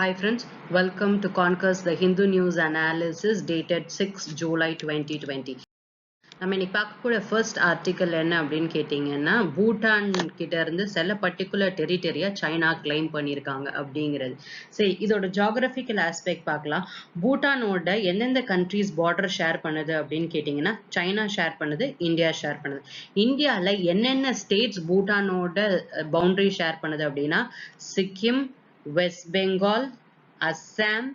Hi friends, welcome to Conquers the Hindu News Analysis dated 6 July 2020. நம்ம இன்னைக்கு பார்க்கக்கூடிய first article என்ன அப்படின்னு கேட்டிங்கன்னா, பூட்டான் கிட்ட இருந்து சில பர்டிகுலர் டெரிட்டரியா சைனா கிளைம் பண்ணியிருக்காங்க அப்படிங்கிறது. சரி, இதோட ஜியோகிராபிக்கல் ஆஸ்பெக்ட் பார்க்கலாம். பூட்டானோட எந்தெந்த கண்ட்ரீஸ் பார்டர் ஷேர் பண்ணுது அப்படின்னு கேட்டிங்கன்னா, சைனா ஷேர் பண்ணுது, இந்தியா ஷேர் பண்ணுது. இந்தியாவில் என்னென்ன ஸ்டேட்ஸ் பூட்டானோட பவுண்டரி ஷேர் பண்ணுது அப்படின்னா, சிக்கிம், வெஸ்ட் பெங்கால், அஸ்ஸாம்,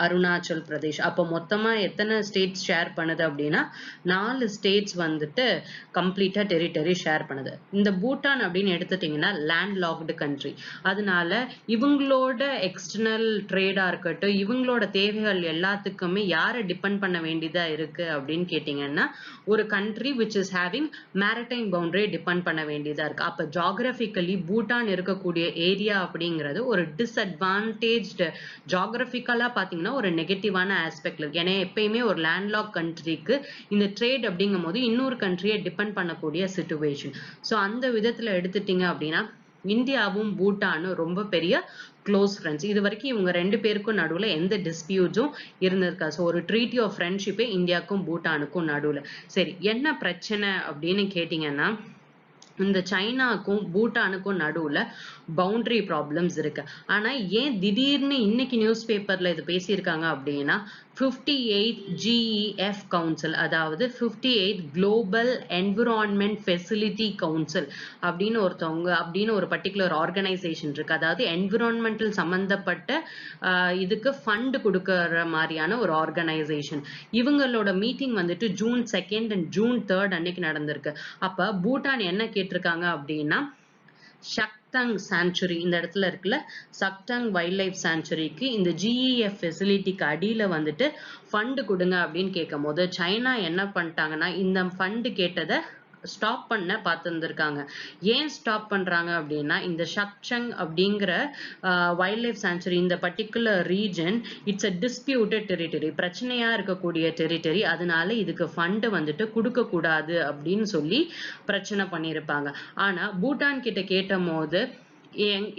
அருணாச்சல் பிரதேஷ். அப்போ மொத்தமா எத்தனை ஸ்டேட்ஸ் ஷேர் பண்ணுது அப்படின்னா 4 ஸ்டேட்ஸ் வந்துட்டு கம்ப்ளீட்டா டெரிட்டரி ஷேர் பண்ணுது. இந்த பூட்டான் அப்படின்னு எடுத்துட்டீங்கன்னா லேண்ட் லாக்டு கண்ட்ரி. அதனால இவங்களோட எக்ஸ்டர்னல் ட்ரேடா இருக்கட்டும், இவங்களோட தேவைகள் எல்லாத்துக்குமே யாரை டிபெண்ட் பண்ண வேண்டியதா இருக்கு அப்படின்னு கேட்டீங்கன்னா, ஒரு country which is having maritime boundary depend பண்ண வேண்டியதா இருக்கு. அப்ப ஜியோகிராபிக்கலி பூட்டான் இருக்கக்கூடிய ஏரியா அப்படிங்கிறது ஒரு டிஸ்அட்வான்டேஜ்டு, ஜியோகிராபிக்கலா பாத்தீங்கன்னா ஒரு நெகட்டிவான ஆஸ்பெக்ட்ல இருக்கு. ஏன்னா எப்பயுமே ஒரு லேண்ட்லாக் கண்ட்ரிக்கு இந்த ட்ரேட் அப்படிங்கும் போது இன்னொரு கண்ட்ரியை டிபெண்ட் பண்ணக்கூடிய சிச்சுவேஷன். ஸோ அந்த விதத்துல எடுத்துட்டீங்க அப்படின்னா இந்தியாவும் பூட்டானும் ரொம்ப பெரிய க்ளோஸ் ஃப்ரெண்ட்ஸ். இது வரைக்கும் இவங்க 2 பேருக்கும் நடுவில் எந்த டிஸ்பியூட்ஸும் இருந்திருக்கா. ஸோ ஒரு ட்ரீட்டி ஆஃப் ஃப்ரெண்ட்ஷிப்பே இந்தியாவுக்கும் பூட்டானுக்கும் நடுவில். சரி, என்ன பிரச்சனை அப்படின்னு கேட்டிங்கன்னா, இந்த சைனாக்கும் பூட்டானுக்கும் நடுவுல பவுண்டரி ப்ராப்ளம்ஸ் இருக்கு. ஆனா ஏன் திடீர்னு இன்னைக்கு நியூஸ் பேப்பர்ல இது பேசியிருக்காங்க அப்படின்னா, 58 GEF கவுன்சில், அதாவது 58 குளோபல் என்விரான்மெண்ட் ஃபெசிலிட்டி கவுன்சில் அப்படின்னு ஒரு பர்டிகுலர் ஆர்கனைசேஷன் இருக்கு. அதாவது என்விரான்மெண்டல் சம்பந்தப்பட்ட இதுக்கு ஃபண்ட் கொடுக்கற மாதிரியான ஒரு ஆர்கனைசேஷன். இவங்களோட மீட்டிங் வந்துட்டு ஜூன் 2 அண்ட் ஜூன் 3 அன்னைக்கு நடந்திருக்கு. அப்ப பூட்டான் என்ன கேட்டிருக்காங்க அப்படின்னா, சக்தங் சாங்சுரி இந்த இடத்துல இருக்குல்ல, சக்தங் வைல்ட் லைஃப் சாங்சுரிக்கு இந்த GEF ஃபெசிலிட்டிக்கு அடியில வந்துட்டு ஃபண்ட் கொடுங்க அப்படின்னு கேட்கும் போது சைனா என்ன பண்ணிட்டாங்கன்னா, இந்த ஃபண்ட் கேட்டதை ஸ்டாப் பண்ண பார்த்துருந்துருக்காங்க. ஏன் ஸ்டாப் பண்றாங்க அப்படின்னா, இந்த சக்சங் அப்படிங்கிற வைல்ட் லைஃப் சாங்சுரி, இந்த particular region it's a disputed territory, பிரச்சனையா இருக்கக்கூடிய டெரிட்டரி. அதனால இதுக்கு ஃபண்ட் வந்துட்டு கொடுக்க கூடாது அப்படின்னு சொல்லி பிரச்சனை பண்ணியிருப்பாங்க. ஆனா பூட்டான் கிட்ட கேட்ட போது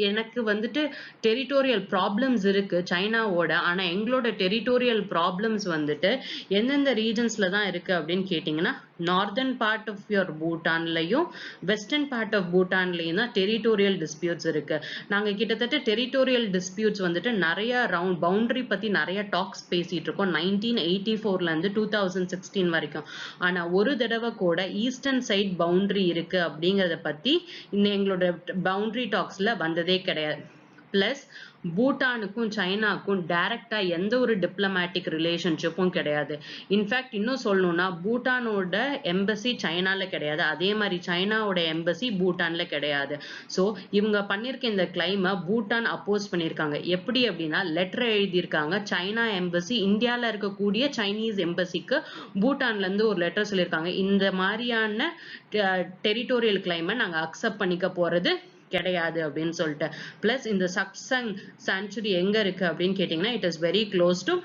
எனக்கு வந்துட்டு டெரிட்டோரியல் ப்ராப்ளம்ஸ் இருக்கு சைனாவோட, ஆனா எங்களோட டெரிட்டோரியல் ப்ராப்ளம்ஸ் வந்துட்டு எந்தெந்த ரீஜன்ஸ்ல தான் இருக்கு அப்படின்னு கேட்டீங்கன்னா, நார்தர்ன் பார்ட் ஆஃப் யுவர் பூட்டான்லயும் வெஸ்டர்ன் பார்ட் ஆஃப் பூட்டான்லயும் தான் டெரிட்டோரியல் டிஸ்பியூட்ஸ் இருக்கு. நாங்க கிட்டத்தட்ட டெரிட்டோரியல் டிஸ்பியூட்ஸ் வந்துட்டு நிறைய ரவுண்ட் பவுண்டரி பத்தி நிறைய டாக்ஸ் பேசிட்டு இருக்கோம் 1984ல இருந்து 2016 வரைக்கும். ஆனா ஒரு தடவை கூட ஈஸ்டர்ன் சைட் பவுண்டரி இருக்கு அப்படிங்கறத பத்தி இந்த எங்களோட பவுண்டரி டாக்ஸ் வந்ததே கிடையாது. பிளஸ் பூட்டானுக்கும் சைனாக்கும் டைரக்டா எந்த ஒரு டிப்ளமேட்டிக் ரிலேஷன்ஷிப்பும் கிடையாது. இன்ஃபேக்ட் இன்னும் சொல்லணும்னா பூட்டானோட எம்பசி சைனால கிடையாது, அதே மாதிரி சைனாவோட எம்பசி பூட்டான்ல கிடையாது. ஸோ இவங்க பண்ணிருக்க இந்த கிளைமை பூட்டான் அப்போஸ் பண்ணியிருக்காங்க. எப்படி அப்படின்னா, லெட்டர் எழுதியிருக்காங்க சைனா எம்பசி இந்தியால இருக்கக்கூடிய சைனீஸ் எம்பசிக்கு பூட்டான்ல இருந்து ஒரு லெட்டர் சொல்லியிருக்காங்க, இந்த மாதிரியான டெரிட்டோரியல் கிளைமை நாங்க அக்செப்ட் பண்ணிக்க போறது கிடையாது அப்படின்னு சொல்லிட்டு. பிளஸ் இந்த சக்சங் சாங்சுரி எங்க இருக்கு அப்படின்னு கேட்டீங்கன்னா, it is very close to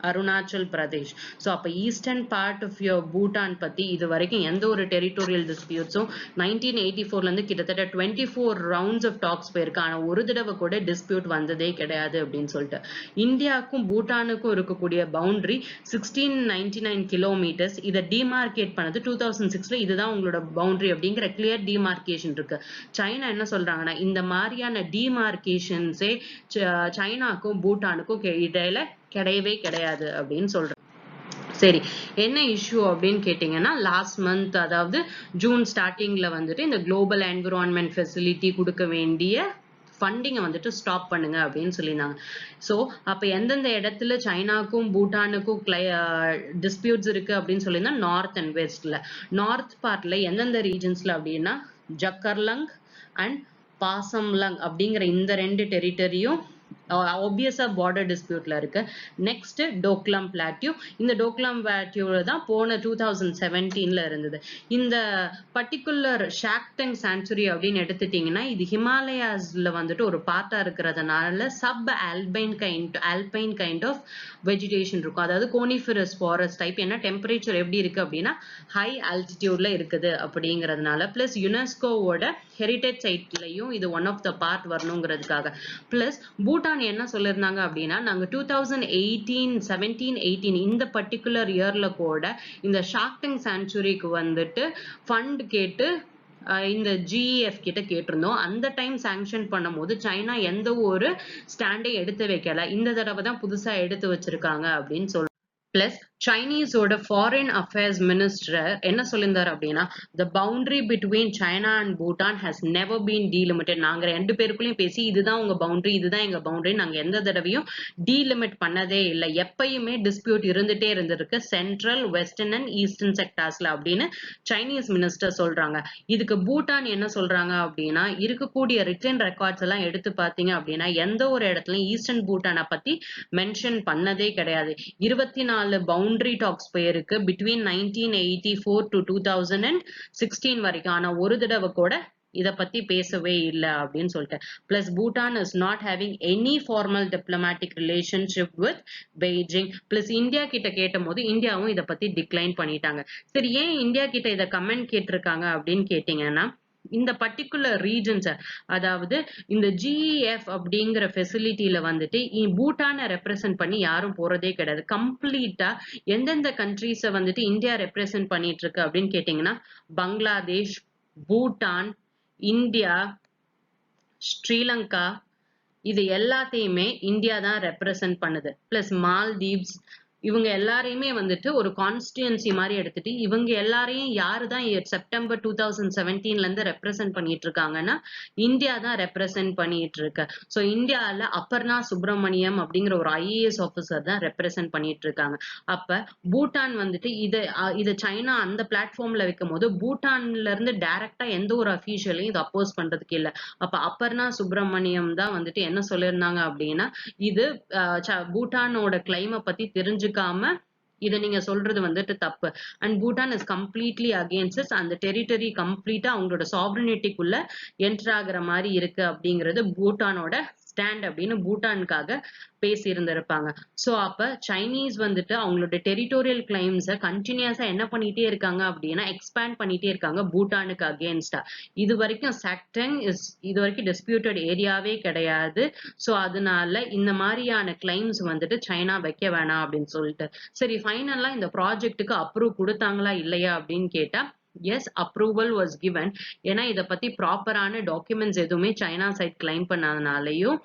Arunachal Pradesh. So அப்போ eastern part of your Bhutan பத்தி இது வரைக்கும் எந்த ஒரு டெரிட்டோரியல் டிஸ்பியூட்ஸும் 1984ல இருந்து கிட்டத்தட்ட 24 ரவுண்ட்ஸ் ஆஃப் டாக்ஸ் போயிருக்கு. ஆனா ஒரு தடவை கூட டிஸ்பியூட் வந்ததே கிடையாது அப்படின்னு சொல்லிட்டு. இந்தியாவுக்கும் பூட்டானுக்கும் இருக்கக்கூடிய பவுண்டரி 1699 கிலோமீட்டர்ஸ். இதை டிமார்கேட் பண்ணது 2006ல. இதுதான் உங்களோட பவுண்டரி அப்படிங்கிற கிளியர் டிமார்கேஷன் இருக்கு. சைனா என்ன சொல்றாங்கன்னா, இந்த மாதிரியான டிமார்கேஷன்ஸே சைனாக்கும் பூட்டானுக்கும் இடையில கிடையவே கிடையாது அப்படின்னு சொல்றாங்க. சரி, என்ன இஷ்யூ அப்படின்னு கேட்டீங்கன்னா, லாஸ்ட் மந்த் அதாவது ஜூன் ஸ்டார்டிங்ல வந்துட்டு இந்த குளோபல் என்விரான்மெண்ட் ஃபெசிலிட்டி கொடுக்க வேண்டிய ஃபண்டிங்கை வந்துட்டு ஸ்டாப் பண்ணுங்க அப்படின்னு சொல்லியிருந்தாங்க. ஸோ அப்போ எந்தெந்த இடத்துல சைனாக்கும் பூட்டானுக்கும் டிஸ்பியூட்ஸ் இருக்கு அப்படின்னு சொல்லியிருந்தா, நார்த் அண்ட் வெஸ்ட்ல. நார்த் பார்ட்ல எந்தெந்த ரீஜன்ஸ்ல அப்படின்னா, ஜக்கர்லங் அண்ட் பாசம்லங் அப்படிங்கிற இந்த 2 டெரிட்டரியும் ஆப்வியஸா பார்டர் டிஸ்பியூட்ல இருக்கு. Next Doklam plateau. இந்த டோக்லாம் பிளாட்டியூல தான் போன 2017ல இருந்தது. இந்த பர்டிகுலர் ஷாக்டங் சாங்சுரி அப்படின்னு எடுத்துட்டீங்கன்னா, இது ஹிமாலயாஸ்ல வந்துட்டு ஒரு பார்ட்டா இருக்கிறதுனால sub alpine kind of vegetation இருக்கும். அதாவது கோனிஃபரஸ் ஃபாரஸ்ட் டைப். ஏன்னா டெம்பரேச்சர் எப்படி இருக்கு அப்படின்னா ஹை ஆல்டிடியூட்ல இருக்குது அப்படிங்கிறதுனால. பிளஸ் யுனெஸ்கோவோட ஹெரிடேஜ் சைட்லயும் இது ஒன் ஆஃப் த பார்ட் வரணுங்கிறதுக்காக. பிளஸ் பூட்டான் பூட்டான் என்ன சொல்லியிருந்தாங்க அப்படின்னா, நாங்க 2018, 17, 18 இந்த பர்ட்டிகுலர் இயர்ல கூட இந்த ஷார்க் டேங்க் சாங்சுரிக்கு வந்துட்டு ஃபண்ட் கேட்டு இந்த GEF கிட்ட கேட்டிருந்தோம். அந்த டைம் சாங்ஷன் பண்ணும்போது சைனா எந்த ஒரு ஸ்டாண்டை எடுத்து வைக்கல. இந்த தடவை தான் புதுசா எடுத்து வச்சிருக்காங்க அப்படின்னு பிளஸ் சைனீஸோட ஃபாரின் அஃபேர்ஸ் மினிஸ்டர் என்ன சொல்லியிருந்தாரு அப்படின்னா, the boundary between China and Bhutan has never been delimited. நாங்க 2 பேருக்குள்ளயும் பேசி இதுதான் உங்க பவுண்டரி, இதுதான் எங்க பவுண்டரி, நாங்க எந்த தடவையும் டீலிமிட் பண்ணதே இல்லை, எப்பயுமே டிஸ்பியூட் இருந்துட்டே இருந்திருக்கு சென்ட்ரல், வெஸ்டர்ன் அண்ட் ஈஸ்டர்ன் செக்டார்ஸ்ல அப்படின்னு சைனீஸ் மினிஸ்டர் சொல்றாங்க. இதுக்கு பூட்டான் என்ன சொல்றாங்க அப்படின்னா, இருக்கக்கூடிய ரிட்டன் ரெக்கார்ட்ஸ் எல்லாம் எடுத்து பார்த்தீங்க அப்படின்னா எந்த ஒரு இடத்துலயும் ஈஸ்டர்ன் பூட்டானை பத்தி மென்ஷன் பண்ணதே கிடையாது. 24 பவுண்டரி டாக்ஸ் போயிருக்கு பிட்வீன் 1984 to 2016 வரைக்கும். ஆனா ஒரு தடவை கூட இத பத்தி பேசவே இல்லை அப்படின்னு சொல்லிட்டு. Plus Bhutan is not having any formal diplomatic relationship with Beijing. Plus India கிட்ட கேட்ட போது இந்தியாவும் இதை பத்தி டிக்ளைன் பண்ணிட்டாங்க. சரி, ஏன் இந்தியா கிட்ட இதை கமெண்ட் கேட்டிருக்காங்க அப்படின்னு கேட்டீங்கன்னா, இந்த பர்டிகுலர் ரீஜன்ஸ், அதாவது இந்த GEF அப்படிங்கிற ஃபெசிலிட்டியில வந்துட்டு பூட்டானை ரெப்ரசென்ட் பண்ணி யாரும் போறதே கிடையாது. கம்ப்ளீட்டா எந்தெந்த கண்ட்ரீஸை வந்துட்டு இந்தியா ரெப்ரசென்ட் பண்ணிட்டு இருக்கு அப்படின்னு கேட்டீங்கன்னா, பங்களாதேஷ், பூட்டான், இந்தியா, ஸ்ரீலங்கா, இது எல்லாத்தையுமே இந்தியா தான் ரெப்ரசென்ட் பண்ணுது. பிளஸ் மால்தீவ்ஸ், இவங்க எல்லாரையுமே வந்துட்டு ஒரு கான்ஸ்டிடுவன்சி மாதிரி எடுத்துட்டு இவங்க எல்லாரையும் யாரு தான் செப்டம்பர் 2017ல இருந்து ரெப்ரசென்ட் பண்ணிட்டு இருக்காங்கன்னா, இந்தியா தான் ரெப்ரசென்ட் பண்ணிட்டு இருக்கு. ஸோ இந்தியால அப்பர்ணா சுப்பிரமணியம் அப்படிங்கிற ஒரு IAS ஆஃபீஸர் தான் ரெப்ரசென்ட் பண்ணிட்டு இருக்காங்க. அப்ப பூட்டான் வந்துட்டு இதை சைனா அந்த பிளாட்ஃபார்ம்ல வைக்கும் போது பூட்டான்ல இருந்து டைரக்டா எந்த ஒரு அஃபீஷியலையும் இதை அப்போஸ் பண்றதுக்கு இல்லை. அப்ப அப்பர்ணா சுப்பிரமணியம் தான் வந்துட்டு என்ன சொல்லியிருந்தாங்க அப்படின்னா, இது பூட்டானோட கிளைமை பத்தி தெரிஞ்சுக்காம இதை நீங்க சொல்றது வந்துட்டு தப்பு. And Bhutan is completely against அந்த டெரிட்டரி கம்ப்ளீட்டா அவங்களோட சாவரனிட்டிக்குள்ள என்டர் ஆகுற மாதிரி இருக்கு அப்படிங்கிறது பூட்டானோட ஸ்டாண்ட் அப்படின்னு பூட்டானுக்காக பேசி இருந்திருப்பாங்க. சோ அப்ப சைனீஸ் வந்துட்டு அவங்களோட டெரிட்டோரியல் கிளைம்ஸை கண்டினியூஸா என்ன பண்ணிட்டே இருக்காங்க அப்படின்னா எக்ஸ்பேண்ட் பண்ணிட்டே இருக்காங்க பூட்டானுக்கு அகேன்ஸ்டா. இது வரைக்கும் சாக்டங் இது வரைக்கும் டிஸ்பியூட்டட் ஏரியாவே கிடையாது. சோ அதனால இந்த மாதிரியான கிளைம்ஸ் வந்துட்டு சைனா வைக்க வேணாம் அப்படின்னு சொல்லிட்டு. சரி, ஃபைனலா இந்த ப்ராஜெக்ட்டுக்கு அப்ரூவ் கொடுத்தாங்களா இல்லையா அப்படின்னு கேட்டா, எஸ், அப்ரூவல் வாஸ் கிவன். ஏன்னா இதை பத்தி ப்ராப்பரான டாக்குமெண்ட்ஸ் எதுவுமே சைனா சைட் கிளைம் பண்ணாதனாலையும்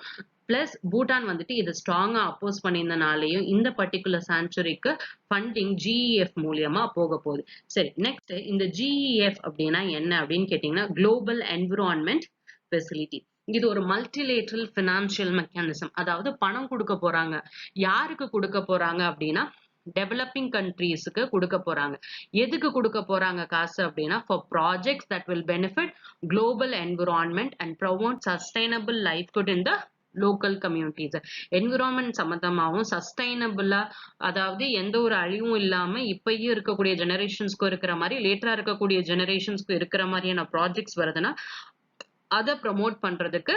பிளஸ் பூட்டான் வந்துட்டு இதை ஸ்ட்ராங்கா அப்போஸ் பண்ணியிருந்தனாலையும் இந்த பர்டிகுலர் சாங்சுரிக்கு ஃபண்டிங் GEF மூலியமா போக போகுது. சரி, நெக்ஸ்ட் இந்த GEF அப்படின்னா என்ன அப்படின்னு கேட்டீங்கன்னா, குளோபல் என்விரான்மெண்ட் ஃபெசிலிட்டி. இது ஒரு மல்டிலேட்ரல் பினான்சியல் மெக்கானிசம். அதாவது பணம் கொடுக்க போறாங்க. யாருக்கு கொடுக்க போறாங்க அப்படின்னா, டெவலப்பிங் கண்ட்ரீஸ்க்கு கொடுக்க போறாங்க. எதுக்கு கொடுக்க போறாங்க காசு அப்படின்னா, for projects that will benefit global environment and promote sustainable livelihood in the local communities. Environment சம்பந்தமாகவும் சஸ்டைனபிளா, அதாவது எந்த ஒரு அழிவும் இல்லாம இப்பயும் இருக்கக்கூடிய ஜெனரேஷன்ஸ்க்கும் இருக்கிற மாதிரி லேட்டரா இருக்கக்கூடிய ஜெனரேஷன்ஸ்க்கும் இருக்கிற மாதிரியான ப்ராஜெக்ட்ஸ் வருதுன்னா அதை ப்ரமோட் பண்றதுக்கு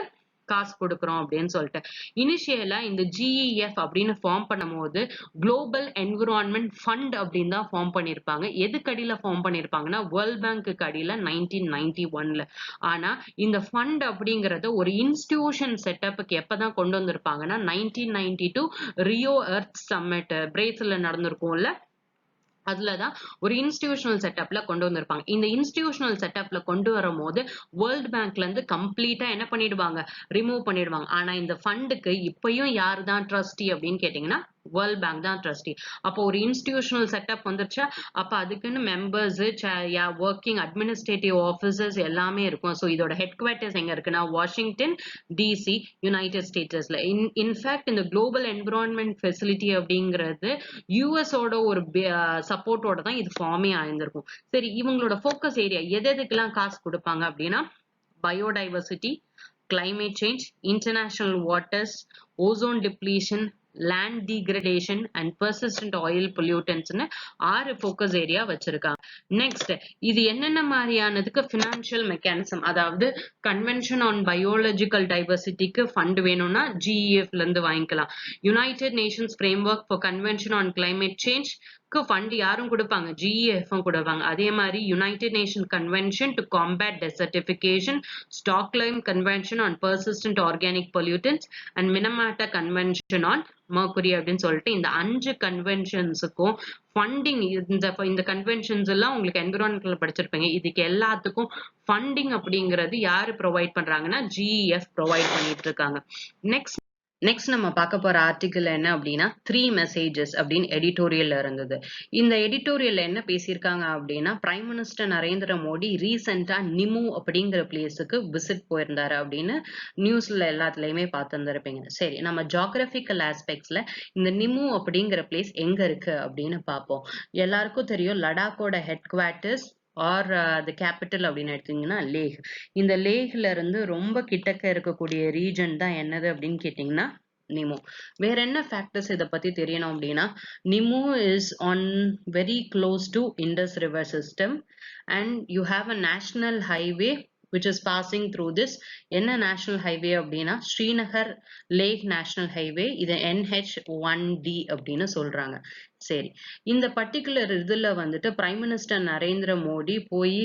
காசு கொடுக்குறோம் அப்படின்னு சொல்லிட்டு. இனிஷியலா இந்த GEF அப்படின்னு ஃபார்ம் பண்ணும் போது குளோபல் என்விரான்மெண்ட் ஃபண்ட் அப்படின்னு தான் ஃபார்ம் பண்ணிருப்பாங்க. எதுக்கு அடியில ஃபார்ம் பண்ணிருப்பாங்கன்னா, வேர்ல்ட் பேங்க்கு அடியில 1991ல. ஆனா இந்த ஃபண்ட் அப்படிங்கறத ஒரு இன்ஸ்டிடியூஷன் செட்டப்புக்கு எப்பதான் கொண்டு வந்திருப்பாங்கன்னா, 1992 ரியோ எர்த் சம்மிட் பிரேசில்ல நடந்திருக்கும்ல, அதுலதான் ஒரு இன்ஸ்டிடியூஷனல் செட்டப்ல கொண்டு வந்திருப்பாங்க. இந்த இன்ஸ்டிடியூஷனல் செட்டப்ல கொண்டு வரும்போது வேர்ல்ட் பேங்க்ல இருந்து கம்ப்ளீட்டா என்ன பண்ணிடுவாங்க, ரிமூவ் பண்ணிடுவாங்க. ஆனா இந்த ஃபண்டுக்கு இப்பயும் யாரு தான் ட்ரஸ்டி அப்படின்னு கேட்டீங்கன்னா, வேர்ல்ட் பேங்க் தான் ட்ரஸ்டி. அப்போ ஒரு இன்ஸ்டிடியூஷனல் செட்டப் வந்துருச்சா, அப்ப அதுக்குன்னு மெம்பர்ஸ், ஒர்க்கிங் அட்மினிஸ்ட்ரேட்டிவ் ஆஃபீஸர்ஸ் எல்லாமே இருக்கும். ஸோ இதோட ஹெட் குவார்ட்டர்ஸ் எங்க இருக்குன்னா, வாஷிங்டன் DC, யுனைடெட் ஸ்டேட்ஸ்ல. இன்ஃபேக்ட் இந்த குளோபல் என்விரான்மெண்ட் ஃபெசிலிட்டி அப்படிங்கிறது US-ஓட ஒரு சப்போர்ட்டோட தான் இது ஃபார்மே ஆயிருந்திருக்கும். சரி, இவங்களோட ஃபோக்கஸ் ஏரியா எதுக்கெல்லாம் காசு கொடுப்பாங்க அப்படின்னா, biodiversity, climate change, international waters, ozone depletion, land degradation and persistent oil pollutants னு 6 focus area வச்சிருக்காங்க. நெக்ஸ்ட் இது என்னென்ன மாதிரியானதுக்கு ஃபினான்ஷியல் மெக்கானிசம், அதாவது கன்வென்ஷன் ஆன் பயோலஜிக்கல் டைவர்சிட்டிக்கு ஃபண்ட் வேணும்னா GEF ல இருந்து வாங்கிக்கலாம். United Nations framework for convention on climate change, fund யாரும் கொடுப்பாங்க, GEF கொடுப்பாங்க. அதே மாதிரி United Nation convention to combat desertification, Stockholm convention on persistent organic pollutants and Minamata convention on mercury அப்படின்னு சொல்லிட்டு இந்த 5 கன்வென்ஷன்ஸுக்கும் ஃபண்டிங், இந்த கன்வென்ஷன்ஸ் எல்லாம் உங்களுக்கு என்விரான்மெண்டல் படிச்சிருப்பீங்க. இதுக்கு எல்லாத்துக்கும் ஃபண்டிங் அப்படிங்கிறது யாரு ப்ரொவைட் பண்றாங்கன்னா GEF ப்ரொவைட் பண்ணிட்டு இருக்காங்க. நெக்ஸ்ட் நம்ம பார்க்க போற ஆர்டிகிள் என்ன அப்படின்னா 3 மெசேஜஸ் அப்படின்னு எடிட்டோரியல்ல இருந்தது. இந்த எடிட்டோரியல்ல என்ன பேசியிருக்காங்க அப்படின்னா, பிரைம் மினிஸ்டர் நரேந்திர மோடி ரீசெண்டா நிமு அப்படிங்கிற பிளேஸுக்கு விசிட் போயிருந்தாரு அப்படின்னு நியூஸ்ல எல்லாத்துலயுமே பார்த்துருந்துருப்பீங்க. சரி, நம்ம ஜியோகிராபிக்கல் ஆஸ்பெக்ட்ஸ்ல இந்த நிமு அப்படிங்கிற பிளேஸ் எங்க இருக்கு அப்படின்னு பார்ப்போம். எல்லாருக்கும் தெரியும், லடாக்கோட headquarters or the capital அப்படின்னு எடுத்தீங்கன்னா லேஹ். இந்த லேஹ்ல இருந்து ரொம்ப கிட்டக்க இருக்கக்கூடிய ரீஜன் தான் என்னது அப்படின்னு கேட்டீங்கன்னா நிமு. வேற என்ன ஃபேக்டர்ஸ் இதை பத்தி தெரியணும் அப்படின்னா, Nimu is on very close to Indus river system and you have a national highway which is passing through this. என்ன நேஷனல் ஹைவே அப்படின்னா ஸ்ரீநகர் லேக் நேஷனல் ஹைவே. இது NH1D அப்படின்னு சொல்றாங்க. சரி, இந்த பர்டிகுலர் இதுல வந்துட்டு பிரைம் மினிஸ்டர் நரேந்திர மோடி போய்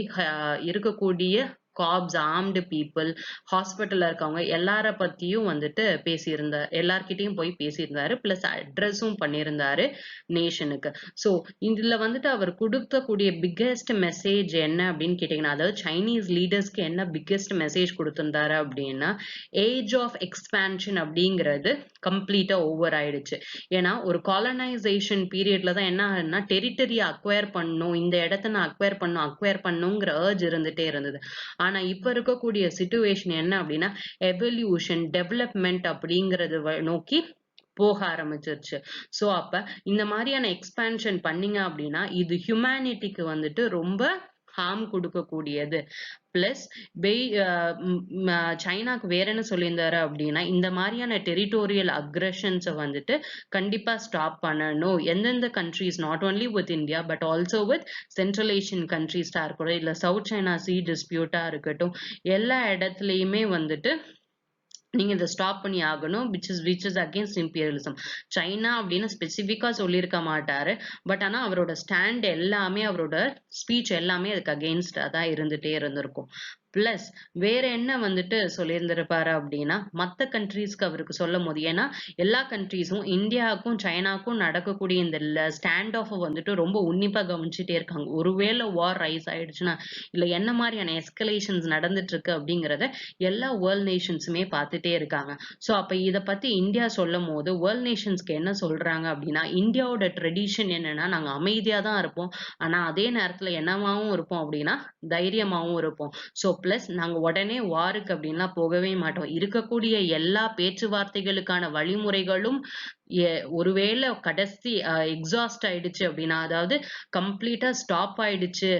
இருக்கக்கூடிய காப்ஸ், ஆர்ம்டு பீப்புள், ஹாஸ்பிட்டல்ல இருக்கவங்க எல்லார பத்தியும் வந்துட்டு பேசியிருந்தார், எல்லார்கிட்டையும் போய் பேசியிருந்தாரு. பிளஸ் அட்ரஸும் பண்ணியிருந்தாரு நேஷனுக்கு. ஸோ இதுல வந்துட்டு அவர் கொடுக்கக்கூடிய பிக்கெஸ்ட் மெசேஜ் என்ன அப்படின்னு கேட்டீங்கன்னா, அதாவது சைனீஸ் லீடர்ஸ்க்கு என்ன பிக்கெஸ்ட் மெசேஜ் கொடுத்திருந்தாரு அப்படின்னா, ஏஜ் ஆஃப் எக்ஸ்பான்ஷன் அப்படிங்கிறது கம்ப்ளீட்டா ஓவர் ஆயிடுச்சு. ஏன்னா ஒரு காலனைசேஷன் பீரியட்ல தான் என்ன ஆகுதுன்னா, டெரிட்டரியை அக்வயர் பண்ணும், இந்த இடத்த நான் அக்வயர் பண்ணுங்கிற ஏர்ஜ் இருந்துட்டே இருந்தது. ஆனா இப்ப இருக்கக்கூடிய சிச்சுவேஷன் என்ன அப்படின்னா, எவல்யூஷன், டெவலப்மெண்ட் அப்படிங்கறது நோக்கி போக ஆரம்பிச்சிருச்சு. சோ அப்ப இந்த மாதிரியான எக்ஸ்பான்ஷன் பண்ணீங்க அப்படின்னா இது ஹியூமனிட்டிக்கு வந்துட்டு ரொம்ப ஹார்ம் கொடுக்கக்கூடியது. பிளஸ் சைனாக்கு வேற என்ன சொல்லியிருந்தாரு அப்படின்னா, இந்த மாதிரியான டெரிட்டோரியல் அக்ரஷன்ஸை வந்துட்டு கண்டிப்பா ஸ்டாப் பண்ணணும். எந்தெந்த countries, not only with India but also with central Asian கண்ட்ரீஸா இருக்கட்டும், இல்ல சவுத் சைனா சி டிஸ்பியூட்டா இருக்கட்டும், எல்லா இடத்துலயுமே வந்துட்டு நீங்க இதை ஸ்டாப் பண்ணி ஆகணும். Which is against imperialism. China அப்படின்னு ஸ்பெசிபிக்கா சொல்லியிருக்க மாட்டாரு. பட் ஆனா அவரோட ஸ்டாண்ட் எல்லாமே, அவரோட ஸ்பீச் எல்லாமே அதுக்கு அகெயின்ஸ்டா தான் இருந்துட்டே இருந்திருக்கும். பிளஸ் வேற என்ன வந்துட்டு சொல்லியிருந்திருப்பாரு அப்படின்னா, மற்ற கண்ட்ரீஸ்க்கு அவருக்கு சொல்லும் போது, ஏன்னா எல்லா கண்ட்ரீஸும் இந்தியாவுக்கும் சைனாக்கும் நடக்கக்கூடிய இந்த ஸ்டாண்ட் ஆஃப் வந்துட்டு ரொம்ப உன்னிப்பா கவனிச்சுட்டே இருக்காங்க. ஒருவேளை வார் ரைஸ் ஆயிடுச்சுன்னா, இல்ல என்ன மாதிரியான எஸ்கலேஷன்ஸ் நடந்துட்டு இருக்கு அப்படிங்கிறத எல்லா வேர்ல்ட் நேஷன்ஸுமே பார்த்துட்டே இருக்காங்க. ஸோ அப்ப இதை பத்தி இந்தியா சொல்லும் போது வேர்ல்ட் நேஷன்ஸ்க்கு என்ன சொல்றாங்க அப்படின்னா, இந்தியாவோட ட்ரெடிஷன் என்னன்னா, நாங்க அமைதியா தான் இருப்போம், ஆனா அதே நேரத்துல என்னவாவும் இருப்போம் அப்படின்னா தைரியமாவும் இருப்போம். ஸோ பிளஸ் நாங்க உடனே வாருக்கு அப்படின்லாம் போகவே மாட்டோம். இருக்கக்கூடிய எல்லா பேச்சுவார்த்தைகளுக்கான வழிமுறைகளும் ஒருவேளை கடைசி எக்ஸாஸ்ட் ஆயிடுச்சு அப்படின்னா, அதாவது கம்ப்ளீட்டா ஸ்டாப் ஆயிடுச்சு,